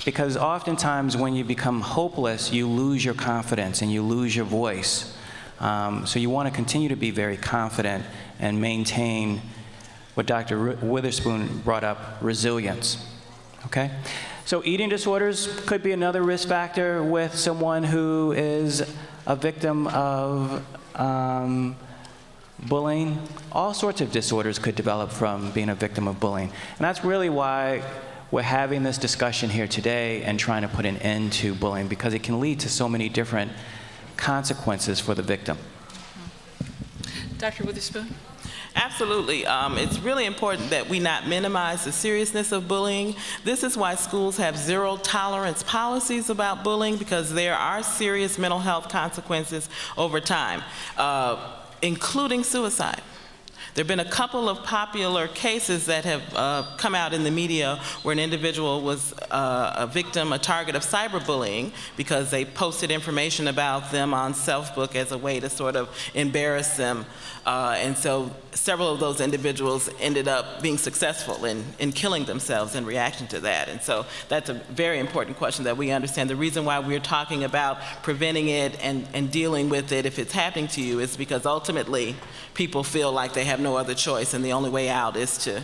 Because oftentimes when you become hopeless, you lose your confidence and you lose your voice. So you want to continue to be very confident and maintain what Dr. Witherspoon brought up, resilience. Okay? So eating disorders could be another risk factor with someone who is a victim of bullying. All sorts of disorders could develop from being a victim of bullying. And that's really why we're having this discussion here today and trying to put an end to bullying, because it can lead to so many different consequences for the victim. Dr. Witherspoon? Absolutely. It's really important that we not minimize the seriousness of bullying. This is why schools have zero tolerance policies about bullying, because there are serious mental health consequences over time, including suicide. There have been a couple of popular cases that have come out in the media where an individual was a victim, a target of cyberbullying, because they posted information about them on Selfbook as a way to sort of embarrass them. And so several of those individuals ended up being successful in killing themselves in reaction to that. And so that's a very important question that we understand. The reason why we're talking about preventing it and dealing with it if it's happening to you is because ultimately people feel like they have no other choice and the only way out is to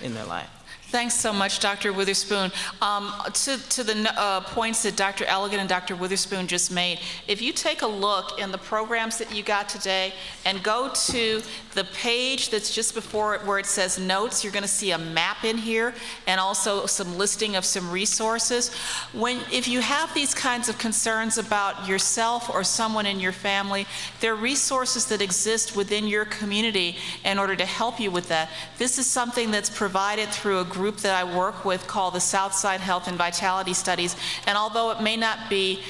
end their life. Thanks so much, Dr. Witherspoon. To the points that Dr. Elegant and Dr. Witherspoon just made, if you take a look in the programs that you got today and go to the page that's just before it where it says notes, you're going to see a map in here and also some listing of some resources. If you have these kinds of concerns about yourself or someone in your family, there are resources that exist within your community in order to help you with that. This is something that's provided through a group that I work with called the Southside Health and Vitality Studies, and although it may not be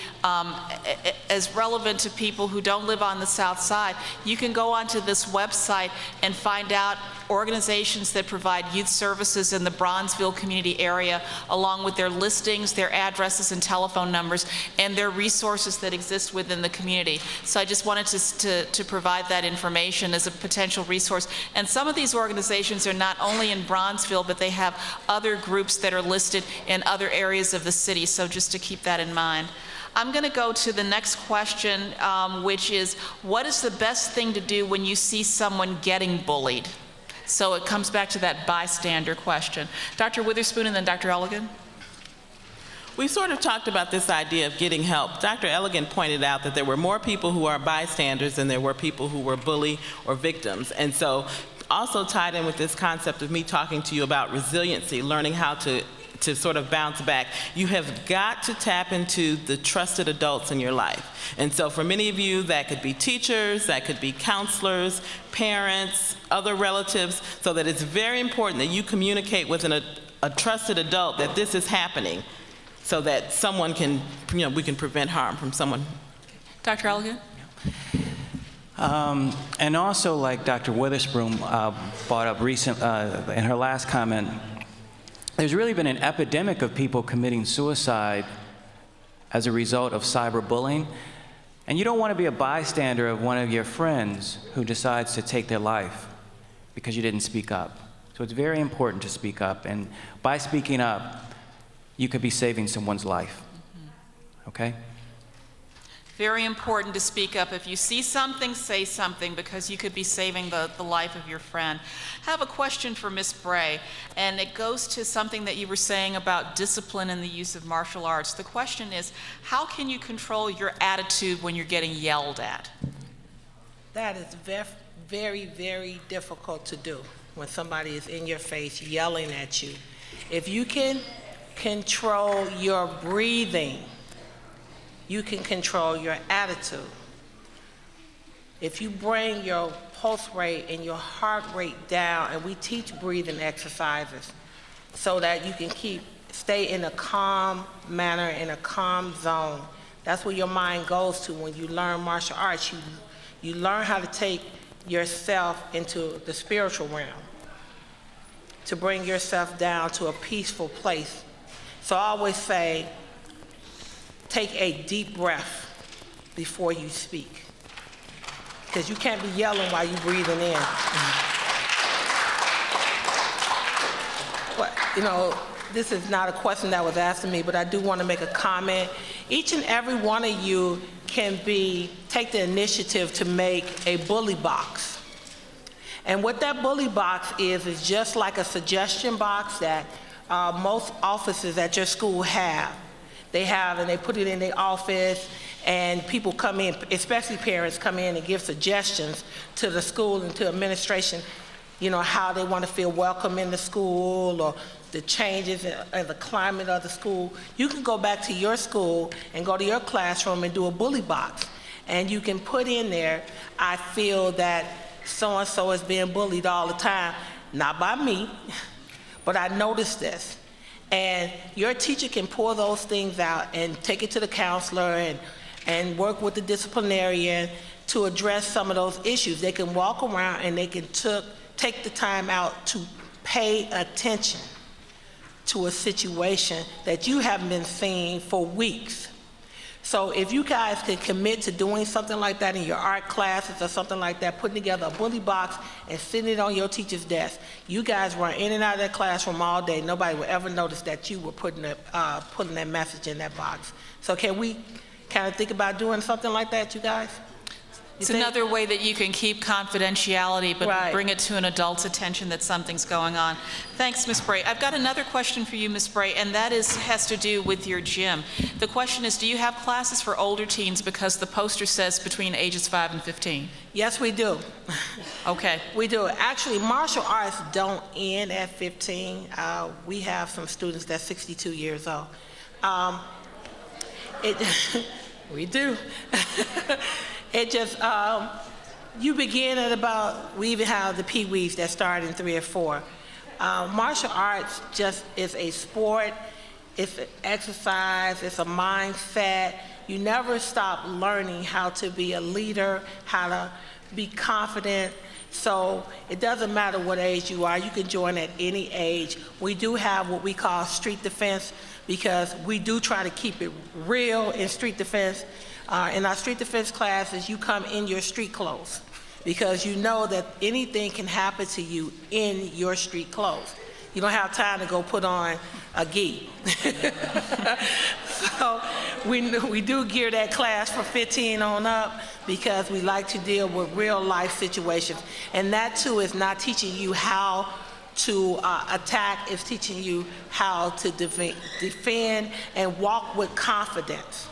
as relevant to people who don't live on the South Side, you can go onto this website and find out organizations that provide youth services in the Bronzeville community area, along with their listings, their addresses and telephone numbers, and their resources that exist within the community. So I just wanted to provide that information as a potential resource. And some of these organizations are not only in Bronzeville, but they have other groups that are listed in other areas of the city, so just to keep that in mind. I'm going to go to the next question, which is, what is the best thing to do when you see someone getting bullied? So it comes back to that bystander question. Dr. Witherspoon and then Dr. Elegant. We sort of talked about this idea of getting help. Dr. Elegant pointed out that there were more people who are bystanders than there were people who were bullied or victims. And so also tied in with this concept of me talking to you about resiliency, learning how to sort of bounce back, you have got to tap into the trusted adults in your life. And so for many of you, that could be teachers, that could be counselors, parents, other relatives, so that it's very important that you communicate with a trusted adult that this is happening so that someone can, we can prevent harm from someone. Dr. Elegant? And also, like Dr. Witherspoon brought up in her last comment, there's really been an epidemic of people committing suicide as a result of cyberbullying. And you don't want to be a bystander of one of your friends who decides to take their life because you didn't speak up. So it's very important to speak up. And by speaking up, you could be saving someone's life. Okay? Very important to speak up. If you see something, say something, because you could be saving the life of your friend. I have a question for Ms. Bray, and it goes to something that you were saying about discipline and the use of martial arts. The question is, how can you control your attitude when you're getting yelled at? That is very, very difficult to do when somebody is in your face yelling at you. If you can control your breathing, you can control your attitude. If you bring your pulse rate and your heart rate down, and we teach breathing exercises so that you can stay in a calm manner, in a calm zone. That's where your mind goes to when you learn martial arts. You learn how to take yourself into the spiritual realm, to bring yourself down to a peaceful place. So I always say, take a deep breath before you speak, because you can't be yelling while you're breathing in. But, you know, this is not a question that was asked of me, but I do want to make a comment. Each and every one of you can take the initiative to make a bully box. And what that bully box is just like a suggestion box that most offices at your school have. They have, and they put it in their office, and people come in, especially parents come in and give suggestions to the school and to administration, you know, how they want to feel welcome in the school, or the changes in the climate of the school. You can go back to your school and go to your classroom and do a bully box. And you can put in there, I feel that so-and-so is being bullied all the time. Not by me, but I noticed this. And your teacher can pull those things out and take it to the counselor and work with the disciplinarian to address some of those issues. They can walk around and they can take the time out to pay attention to a situation that you haven't been seeing for weeks. So if you guys can commit to doing something like that in your art classes or something like that, putting together a bully box and sitting it on your teacher's desk, you guys run in and out of that classroom all day. Nobody will ever notice that you were putting that message in that box. So can we kind of think about doing something like that, you guys? It's another way that you can keep confidentiality, but Right. bring it to an adult's attention that something's going on. Thanks, Ms. Bray. I've got another question for you, Ms. Bray, and that has to do with your gym. The question is, do you have classes for older teens, because the poster says between ages 5 and 15? Yes, we do. Okay. We do. Actually, martial arts don't end at 15. We have some students that's 62 years old. We do. It just, you begin at about, we even have the pee-wees that start in 3 or 4. Martial arts just is a sport, it's an exercise, it's a mindset. You never stop learning how to be a leader, how to be confident. So it doesn't matter what age you are, you can join at any age. We do have what we call street defense, because we do try to keep it real in street defense. In our street defense classes, you come in your street clothes, because you know that anything can happen to you in your street clothes. You don't have time to go put on a gi. So we do gear that class for 15 on up, because we like to deal with real life situations. And that too is not teaching you how to attack, it's teaching you how to defend and walk with confidence.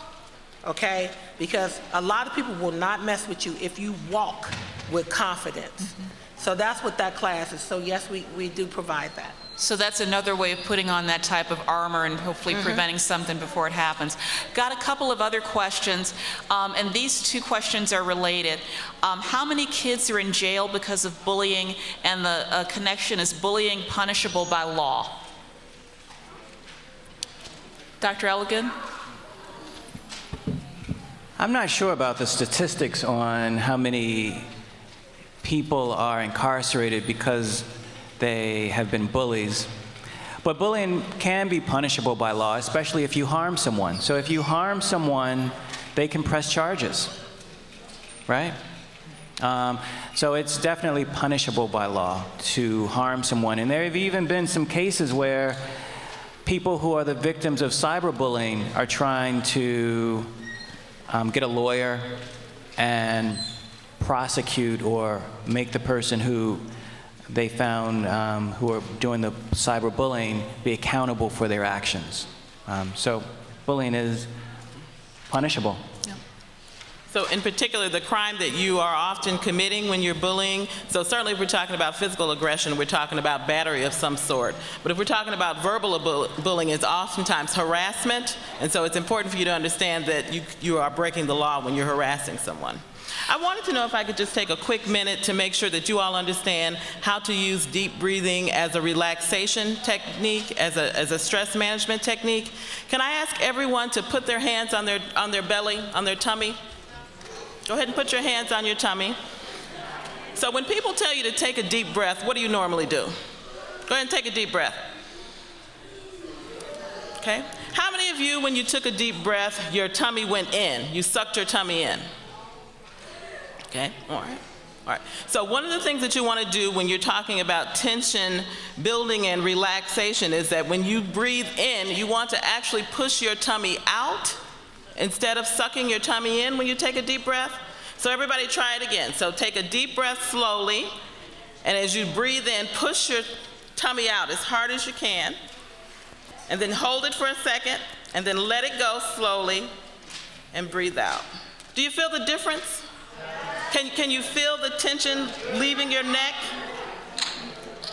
Okay? Because a lot of people will not mess with you if you walk with confidence. Mm-hmm. So that's what that class is. So yes, we do provide that. So that's another way of putting on that type of armor and hopefully preventing something before it happens. Got a couple of other questions, and these two questions are related. How many kids are in jail because of bullying, and the connection is bullying punishable by law? Dr. Elligan? I'm not sure about the statistics on how many people are incarcerated because they have been bullies. But bullying can be punishable by law, especially if you harm someone. So if you harm someone, they can press charges, right? So it's definitely punishable by law to harm someone. And there have even been some cases where people who are the victims of cyberbullying are trying to get a lawyer and prosecute or make the person who they found who are doing the cyberbullying be accountable for their actions. So bullying is punishable. Yeah. So in particular, the crime that you are often committing when you're bullying, so certainly if we're talking about physical aggression, we're talking about battery of some sort. But if we're talking about verbal bullying, it's oftentimes harassment, and so it's important for you to understand that you are breaking the law when you're harassing someone. I wanted to know if I could just take a quick minute to make sure that you all understand how to use deep breathing as a relaxation technique, as a stress management technique. Can I ask everyone to put their hands on their belly, on their tummy? Go ahead and put your hands on your tummy. So when people tell you to take a deep breath, what do you normally do? Go ahead and take a deep breath. Okay? How many of you, when you took a deep breath, your tummy went in? You sucked your tummy in? Okay, all right. All right. So one of the things that you want to do when you're talking about tension building and relaxation is that when you breathe in, you want to actually push your tummy out instead of sucking your tummy in when you take a deep breath. So everybody try it again. So take a deep breath slowly, and as you breathe in, push your tummy out as hard as you can, and then hold it for a second, and then let it go slowly, and breathe out. Do you feel the difference? Can you feel the tension leaving your neck?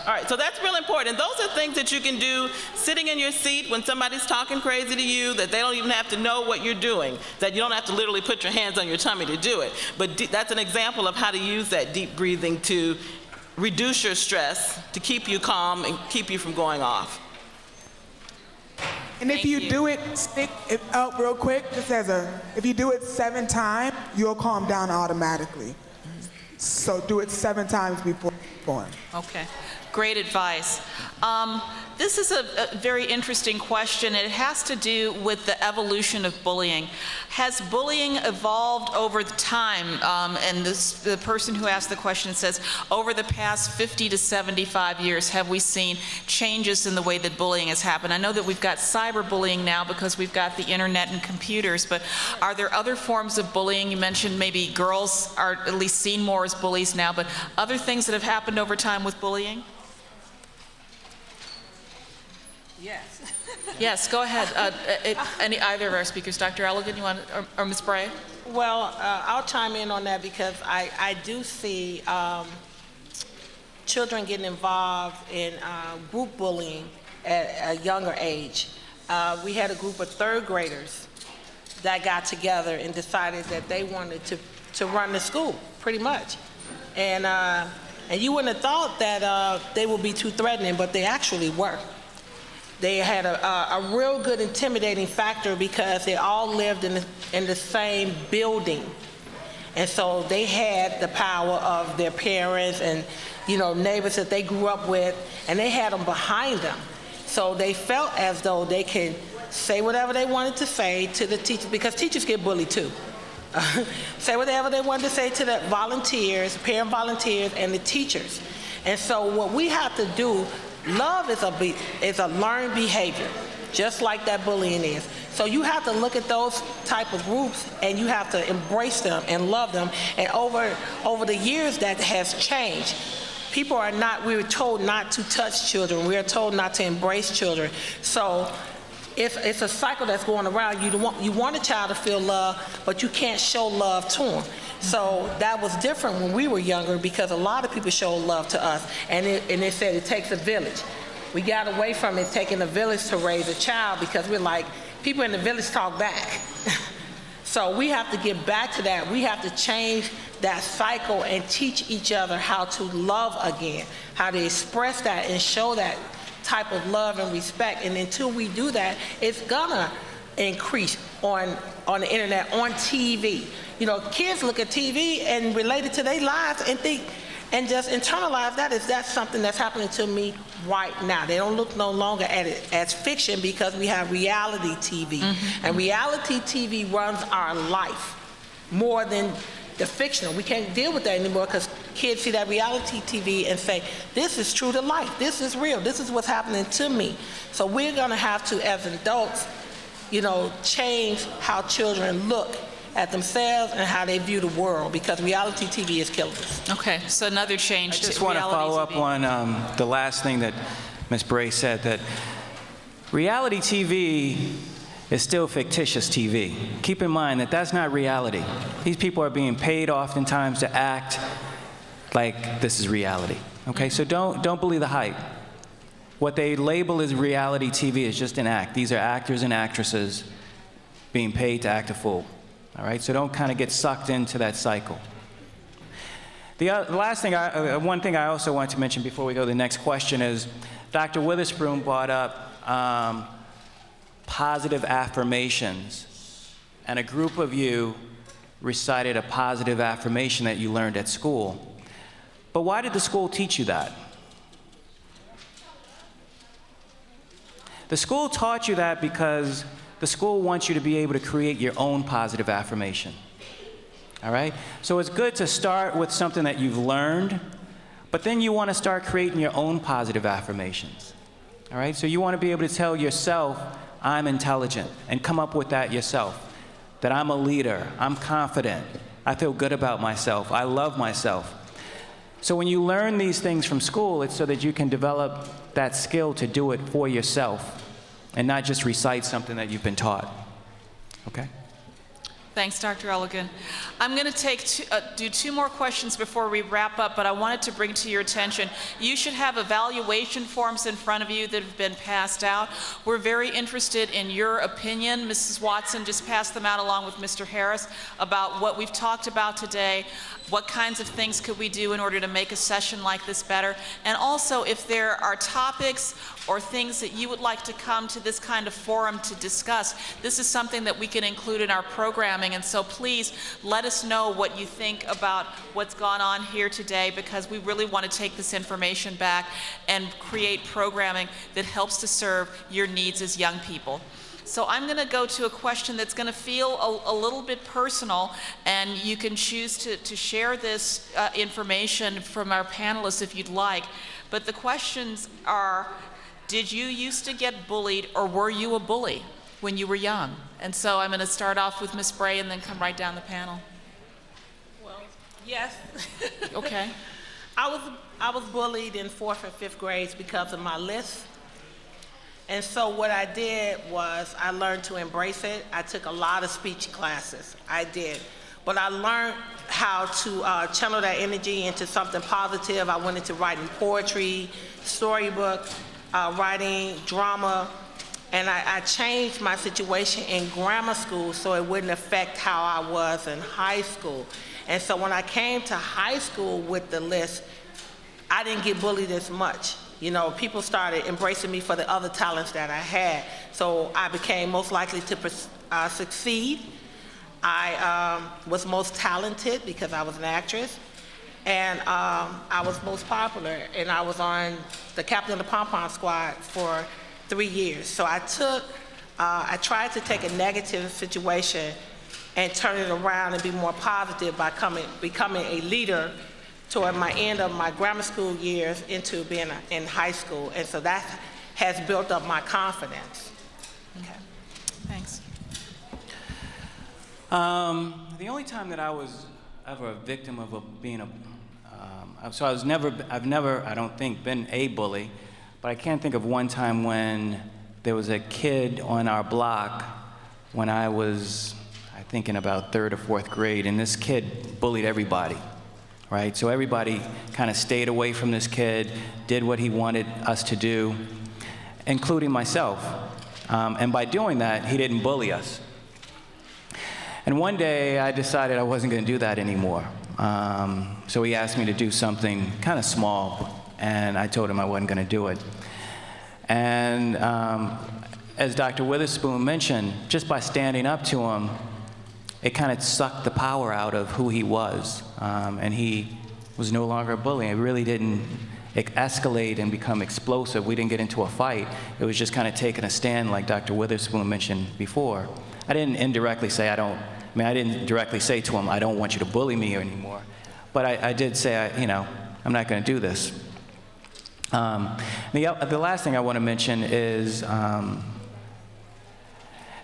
All right, so that's real important. Those are things that you can do sitting in your seat when somebody's talking crazy to you, that they don't even have to know what you're doing, that you don't have to literally put your hands on your tummy to do it. But that's an example of how to use that deep breathing to reduce your stress, to keep you calm and keep you from going off. And if you do it, stick it out real quick, just as if you do it 7 times, you'll calm down automatically. So do it 7 times before. Okay, great advice. This is a very interesting question. It has to do with the evolution of bullying. Has bullying evolved over the time? And the person who asked the question says, over the past 50 to 75 years, have we seen changes in the way that bullying has happened? I know that we've got cyberbullying now because we've got the internet and computers, but are there other forms of bullying? You mentioned maybe girls are at least seen more as bullies now, but other things that have happened over time with bullying? Yes. Yes, go ahead. Either of our speakers, Dr. Elligan, you want, or Ms. Bray? Well, I'll chime in on that because I do see children getting involved in group bullying at a younger age. We had a group of 3rd graders that got together and decided that they wanted to run the school, pretty much. And you wouldn't have thought that they would be too threatening, but they actually were. They had a real good intimidating factor because they all lived in the same building. And so they had the power of their parents and, you know, neighbors that they grew up with, and they had them behind them. So they felt as though they could say whatever they wanted to say to the teachers, because teachers get bullied too. Say whatever they wanted to say to the volunteers, parent volunteers, and the teachers. And so what we have to do, love is a learned behavior, just like that bullying is. So you have to look at those type of groups and you have to embrace them and love them. And over the years that has changed. People are not, we were told not to touch children. We are told not to embrace children. So it's a cycle that's going around. You want a child to feel love, but you can't show love to them. So that was different when we were younger because a lot of people showed love to us, and they said it takes a village. We got away from it taking a village to raise a child because we're like, people in the village talk back. So we have to get back to that. We have to change that cycle and teach each other how to love again, how to express that and show that type of love and respect. And until we do that, it's gonna increase on the internet, on TV. You know, kids look at TV and relate it to their lives and think, and just internalize that as that's something that's happening to me right now. They don't look no longer at it as fiction because we have reality TV. Mm-hmm. And reality TV runs our life more than the fictional. We can't deal with that anymore because kids see that reality TV and say, this is true to life, this is real, this is what's happening to me. So we're gonna have to, as adults, you know, change how children look at themselves and how they view the world, because reality TV is killing us. Okay, so another change. I just want to follow up on the last thing that Ms. Bray said, that reality TV is still fictitious TV. Keep in mind that that's not reality. These people are being paid oftentimes to act like this is reality. Okay, so don't believe the hype. What they label as reality TV is just an act. These are actors and actresses being paid to act a fool. All right, so don't kind of get sucked into that cycle. The last thing, one thing I also want to mention before we go to the next question is, Dr. Witherspoon brought up positive affirmations, and a group of you recited a positive affirmation that you learned at school. But why did the school teach you that? The school taught you that because the school wants you to be able to create your own positive affirmation. All right? So it's good to start with something that you've learned, but then you want to start creating your own positive affirmations. All right? So you want to be able to tell yourself, I'm intelligent, and come up with that yourself. That I'm a leader, I'm confident, I feel good about myself, I love myself. So when you learn these things from school, it's so that you can develop that skill to do it for yourself and not just recite something that you've been taught. Okay? Thanks, Dr. Elligan. I'm going to do two more questions before we wrap up, but I wanted to bring to your attention, you should have evaluation forms in front of you that have been passed out. We're very interested in your opinion. Mrs. Watson just passed them out along with Mr. Harris about what we've talked about today. What kinds of things could we do in order to make a session like this better? And also, if there are topics or things that you would like to come to this kind of forum to discuss, this is something that we can include in our programming. And so please let us know what you think about what's gone on here today, because we really want to take this information back and create programming that helps to serve your needs as young people. So I'm going to go to a question that's going to feel a little bit personal, and you can choose to share this information from our panelists if you'd like. But the questions are, did you used to get bullied, or were you a bully when you were young? And so I'm going to start off with Ms. Bray and then come right down the panel. Well, yes. Okay. I was bullied in 4th and 5th grades because of my lisp. And so what I did was I learned to embrace it. I took a lot of speech classes. I did. But I learned how to channel that energy into something positive. I went into writing poetry, storybook, writing drama. And I changed my situation in grammar school so it wouldn't affect how I was in high school. And so when I came to high school with the list, I didn't get bullied as much. You know, people started embracing me for the other talents that I had. So I became most likely to succeed. I was most talented because I was an actress. And I was most popular. And I was on the captain of the pom-pom squad for 3 years. So I tried to take a negative situation and turn it around and be more positive by becoming a leader toward my end of my grammar school years into being in high school. And so that has built up my confidence. Okay, thanks. The only time that I was ever a victim of being so I've never, I don't think, been a bully, but I can't think of one time when there was a kid on our block when I was, I think, in about 3rd or 4th grade, and this kid bullied everybody. Right? So everybody kind of stayed away from this kid, did what he wanted us to do, including myself. And by doing that, he didn't bully us. And one day, I decided I wasn't going to do that anymore. So he asked me to do something kind of small, and I told him I wasn't going to do it. And as Dr. Witherspoon mentioned, just by standing up to him, it kind of sucked the power out of who he was, and he was no longer a bully. It really didn't escalate and become explosive. We didn't get into a fight. It was just kind of taking a stand, like Dr. Witherspoon mentioned before. I didn't indirectly say I didn't directly say to him, I don't want you to bully me anymore. But I did say, I'm not going to do this. The last thing I want to mention is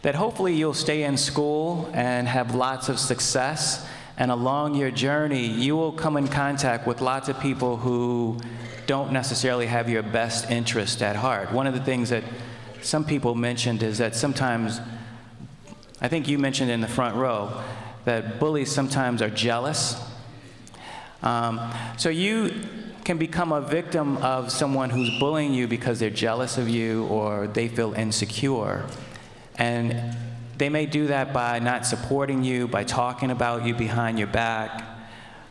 that hopefully you'll stay in school and have lots of success, and along your journey you will come in contact with lots of people who don't necessarily have your best interest at heart. One of the things that some people mentioned is that sometimes I think you mentioned in the front row that bullies sometimes are jealous. So you can become a victim of someone who's bullying you because they're jealous of you or they feel insecure. And they may do that by not supporting you, by talking about you behind your back.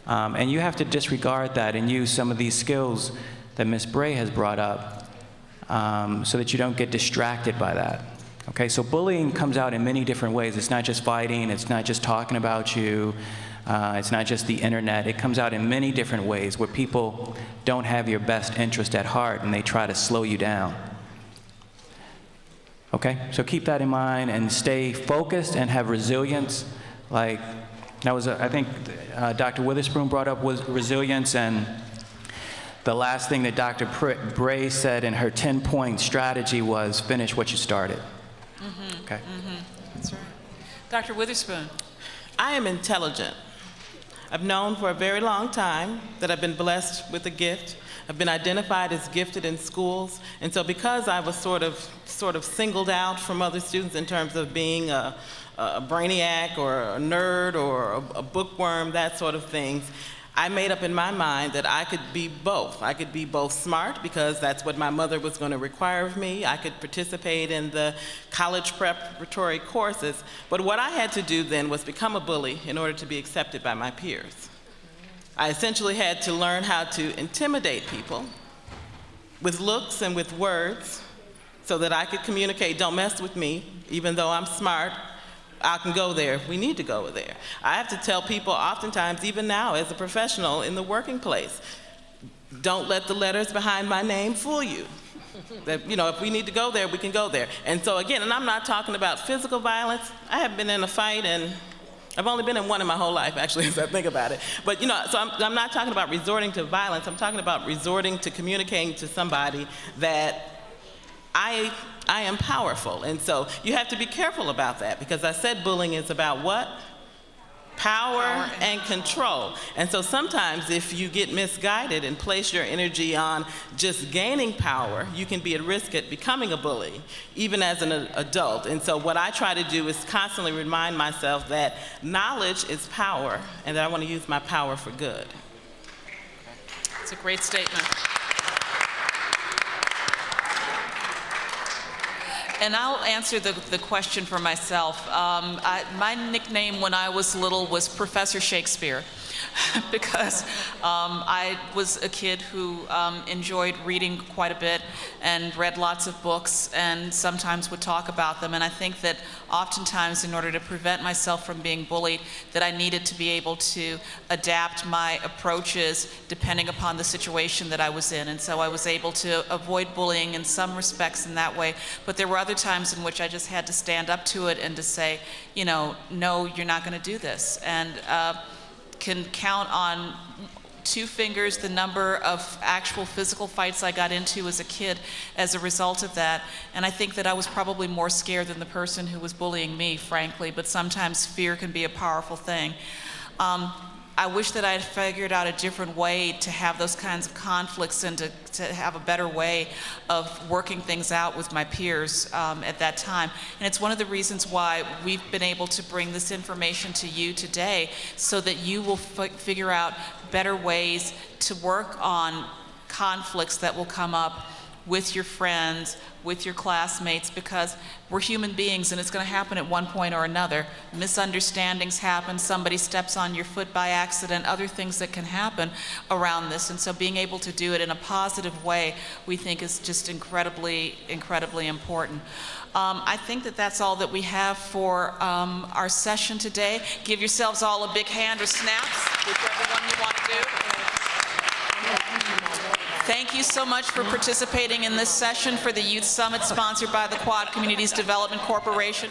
And you have to disregard that and use some of these skills that Ms. Bray has brought up so that you don't get distracted by that. Okay, so bullying comes out in many different ways. It's not just fighting, it's not just talking about you, it's not just the internet. It comes out in many different ways where people don't have your best interest at heart and they try to slow you down. Okay, so keep that in mind and stay focused and have resilience. Like, that was, I think Dr. Witherspoon brought up was resilience, and the last thing that Dr. Bray said in her 10-point strategy was finish what you started. Mm-hmm. Okay. Mm-hmm. That's right. Dr. Witherspoon. I am intelligent. I've known for a very long time that I've been blessed with a gift. I've been identified as gifted in schools, and so because I was sort of singled out from other students in terms of being a brainiac or a nerd or a bookworm, that sort of things, I made up in my mind that I could be both. I could be both smart, because that's what my mother was going to require of me. I could participate in the college preparatory courses. But what I had to do then was become a bully in order to be accepted by my peers. I essentially had to learn how to intimidate people with looks and with words so that I could communicate, don't mess with me, even though I'm smart. I can go there if we need to go there. I have to tell people oftentimes, even now as a professional in the working place, don't let the letters behind my name fool you. That, you know, if we need to go there, we can go there. And so again, and I'm not talking about physical violence. I have been in a fight, and I've only been in one in my whole life, actually, as I think about it. But, you know, so I'm not talking about resorting to violence. I'm talking about resorting to communicating to somebody that I am powerful. And so you have to be careful about that, because I said bullying is about what? Power and control. And so sometimes if you get misguided and place your energy on just gaining power, you can be at risk at becoming a bully, even as an adult. And so what I try to do is constantly remind myself that knowledge is power, and that I want to use my power for good. It's a great statement. And I'll answer the question for myself. My nickname when I was little was Professor Shakespeare, because I was a kid who enjoyed reading quite a bit and read lots of books and sometimes would talk about them. And I think that oftentimes, in order to prevent myself from being bullied, that I needed to be able to adapt my approaches depending upon the situation that I was in. And so I was able to avoid bullying in some respects in that way. But there were other times in which I just had to stand up to it and to say, you know, no, you're not going to do this. And can count on 2 fingers the number of actual physical fights I got into as a kid as a result of that. And I think that I was probably more scared than the person who was bullying me, frankly, but sometimes fear can be a powerful thing. I wish that I had figured out a different way to have those kinds of conflicts and to have a better way of working things out with my peers at that time. And it's one of the reasons why we've been able to bring this information to you today, so that you will figure out better ways to work on conflicts that will come up with your friends, with your classmates, because we're human beings and it's going to happen at one point or another. Misunderstandings happen, somebody steps on your foot by accident, other things that can happen around this. And so being able to do it in a positive way, we think is just incredibly, incredibly important. I think that that's all that we have for our session today. Give yourselves all a big hand or snaps, whichever one you want to do. Thank you so much for participating in this session for the Youth Summit sponsored by the Quad Communities Development Corporation.